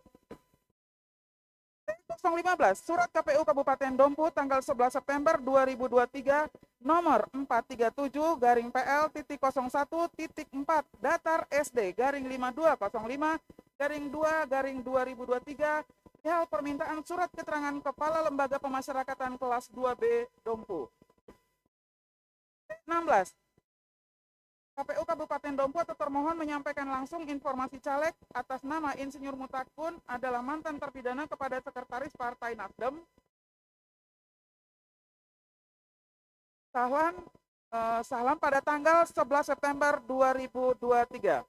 T015 Surat KPU Kabupaten Dompu tanggal 11 September 2023 nomor 437 garing PL titik 01 titik 4 datar SD garing 5205 garing 2 garing 2023 Hal permintaan surat keterangan Kepala Lembaga Pemasyarakatan kelas 2B Dompu. 16. KPU Kabupaten Dompu atau termohon menyampaikan langsung informasi caleg atas nama Insinyur Mutakun adalah mantan terpidana kepada Sekretaris Partai Nasdem. Sahlam pada tanggal 11 September 2023.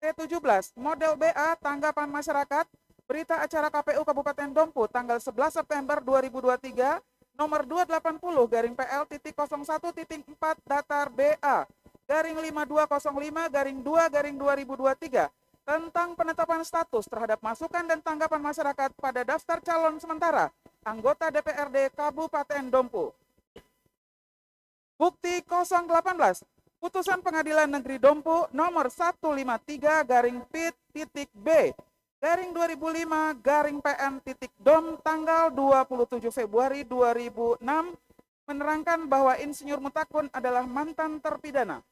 Ke-17, model BA tanggapan masyarakat, berita acara KPU Kabupaten Dompu tanggal 11 September 2023, nomor 280-PL.01.4 datar BA, garing 5205-2-2023, tentang penetapan status terhadap masukan dan tanggapan masyarakat pada daftar calon sementara anggota DPRD Kabupaten Dompu. Bukti 018, putusan Pengadilan Negeri Dompu nomor 153-PIT.B garing 2005-PN.DOM tanggal 27 Februari 2006 menerangkan bahwa Insinyur Mutakun adalah mantan terpidana.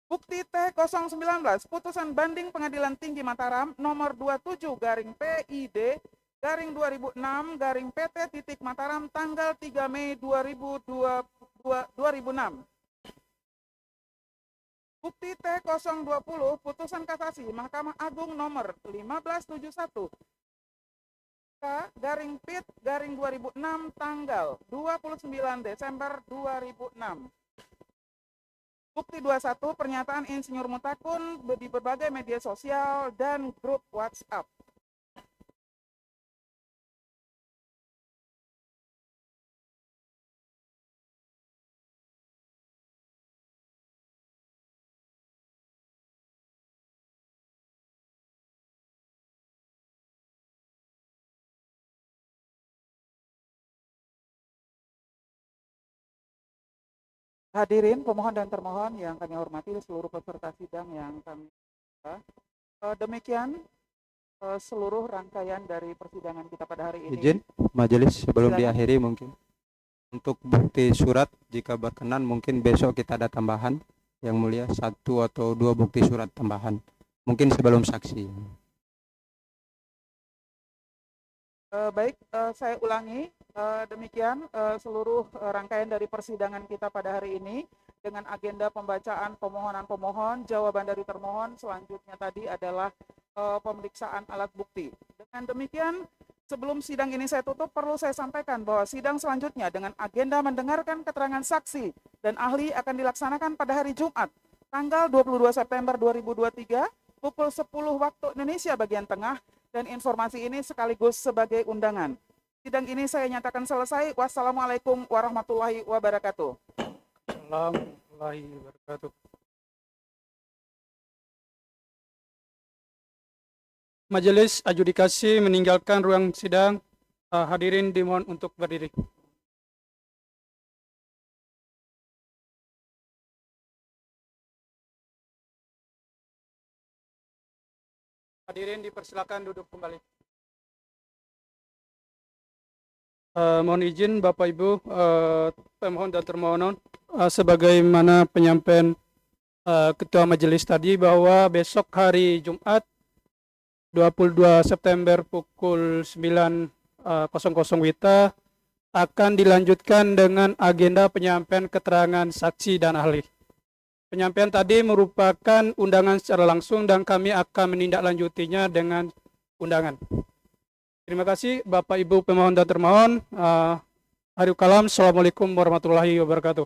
Bukti T019, putusan banding Pengadilan Tinggi Mataram nomor 27-PID garing 2006-PT Mataram tanggal 3 Mei 2006. Bukti T020, putusan kasasi Mahkamah Agung nomor 1571 garing PIT garing 2006 tanggal 29 Desember 2006. Bukti 21, pernyataan Insinyur Mutakun di berbagai media sosial dan grup WhatsApp. Hadirin pemohon dan termohon yang kami hormati, seluruh peserta sidang yang kami demikian seluruh rangkaian dari persidangan kita pada hari ini. Izin majelis sebelum Silakan. diakhiri mungkin untuk bukti surat jika berkenan mungkin besok kita ada tambahan yang mulia 1 atau 2 bukti surat tambahan mungkin sebelum saksi. Baik, saya ulangi, demikian seluruh rangkaian dari persidangan kita pada hari ini dengan agenda pembacaan pemohonan pemohon, jawaban dari termohon, selanjutnya tadi adalah pemeriksaan alat bukti. Dengan demikian, sebelum sidang ini saya tutup, perlu saya sampaikan bahwa sidang selanjutnya dengan agenda mendengarkan keterangan saksi dan ahli akan dilaksanakan pada hari Jumat, tanggal 22 September 2023, pukul 10 waktu Indonesia bagian tengah, dan informasi ini sekaligus sebagai undangan. Sidang ini saya nyatakan selesai. Wassalamualaikum warahmatullahi wabarakatuh. Warahmatullahi wabarakatuh. Majelis adjudikasi meninggalkan ruang sidang. Hadirin dimohon untuk berdiri. Hadirin dipersilakan duduk kembali. Mohon izin Bapak Ibu pemohon dan termohon, sebagaimana penyampaian Ketua Majelis tadi bahwa besok hari Jumat 22 September pukul 9.00 WITA akan dilanjutkan dengan agenda penyampaian keterangan saksi dan ahli. Penyampaian tadi merupakan undangan secara langsung dan kami akan menindaklanjutinya dengan undangan. Terima kasih Bapak Ibu pemohon dan termohon. Akhirul kalam, Assalamualaikum warahmatullahi wabarakatuh.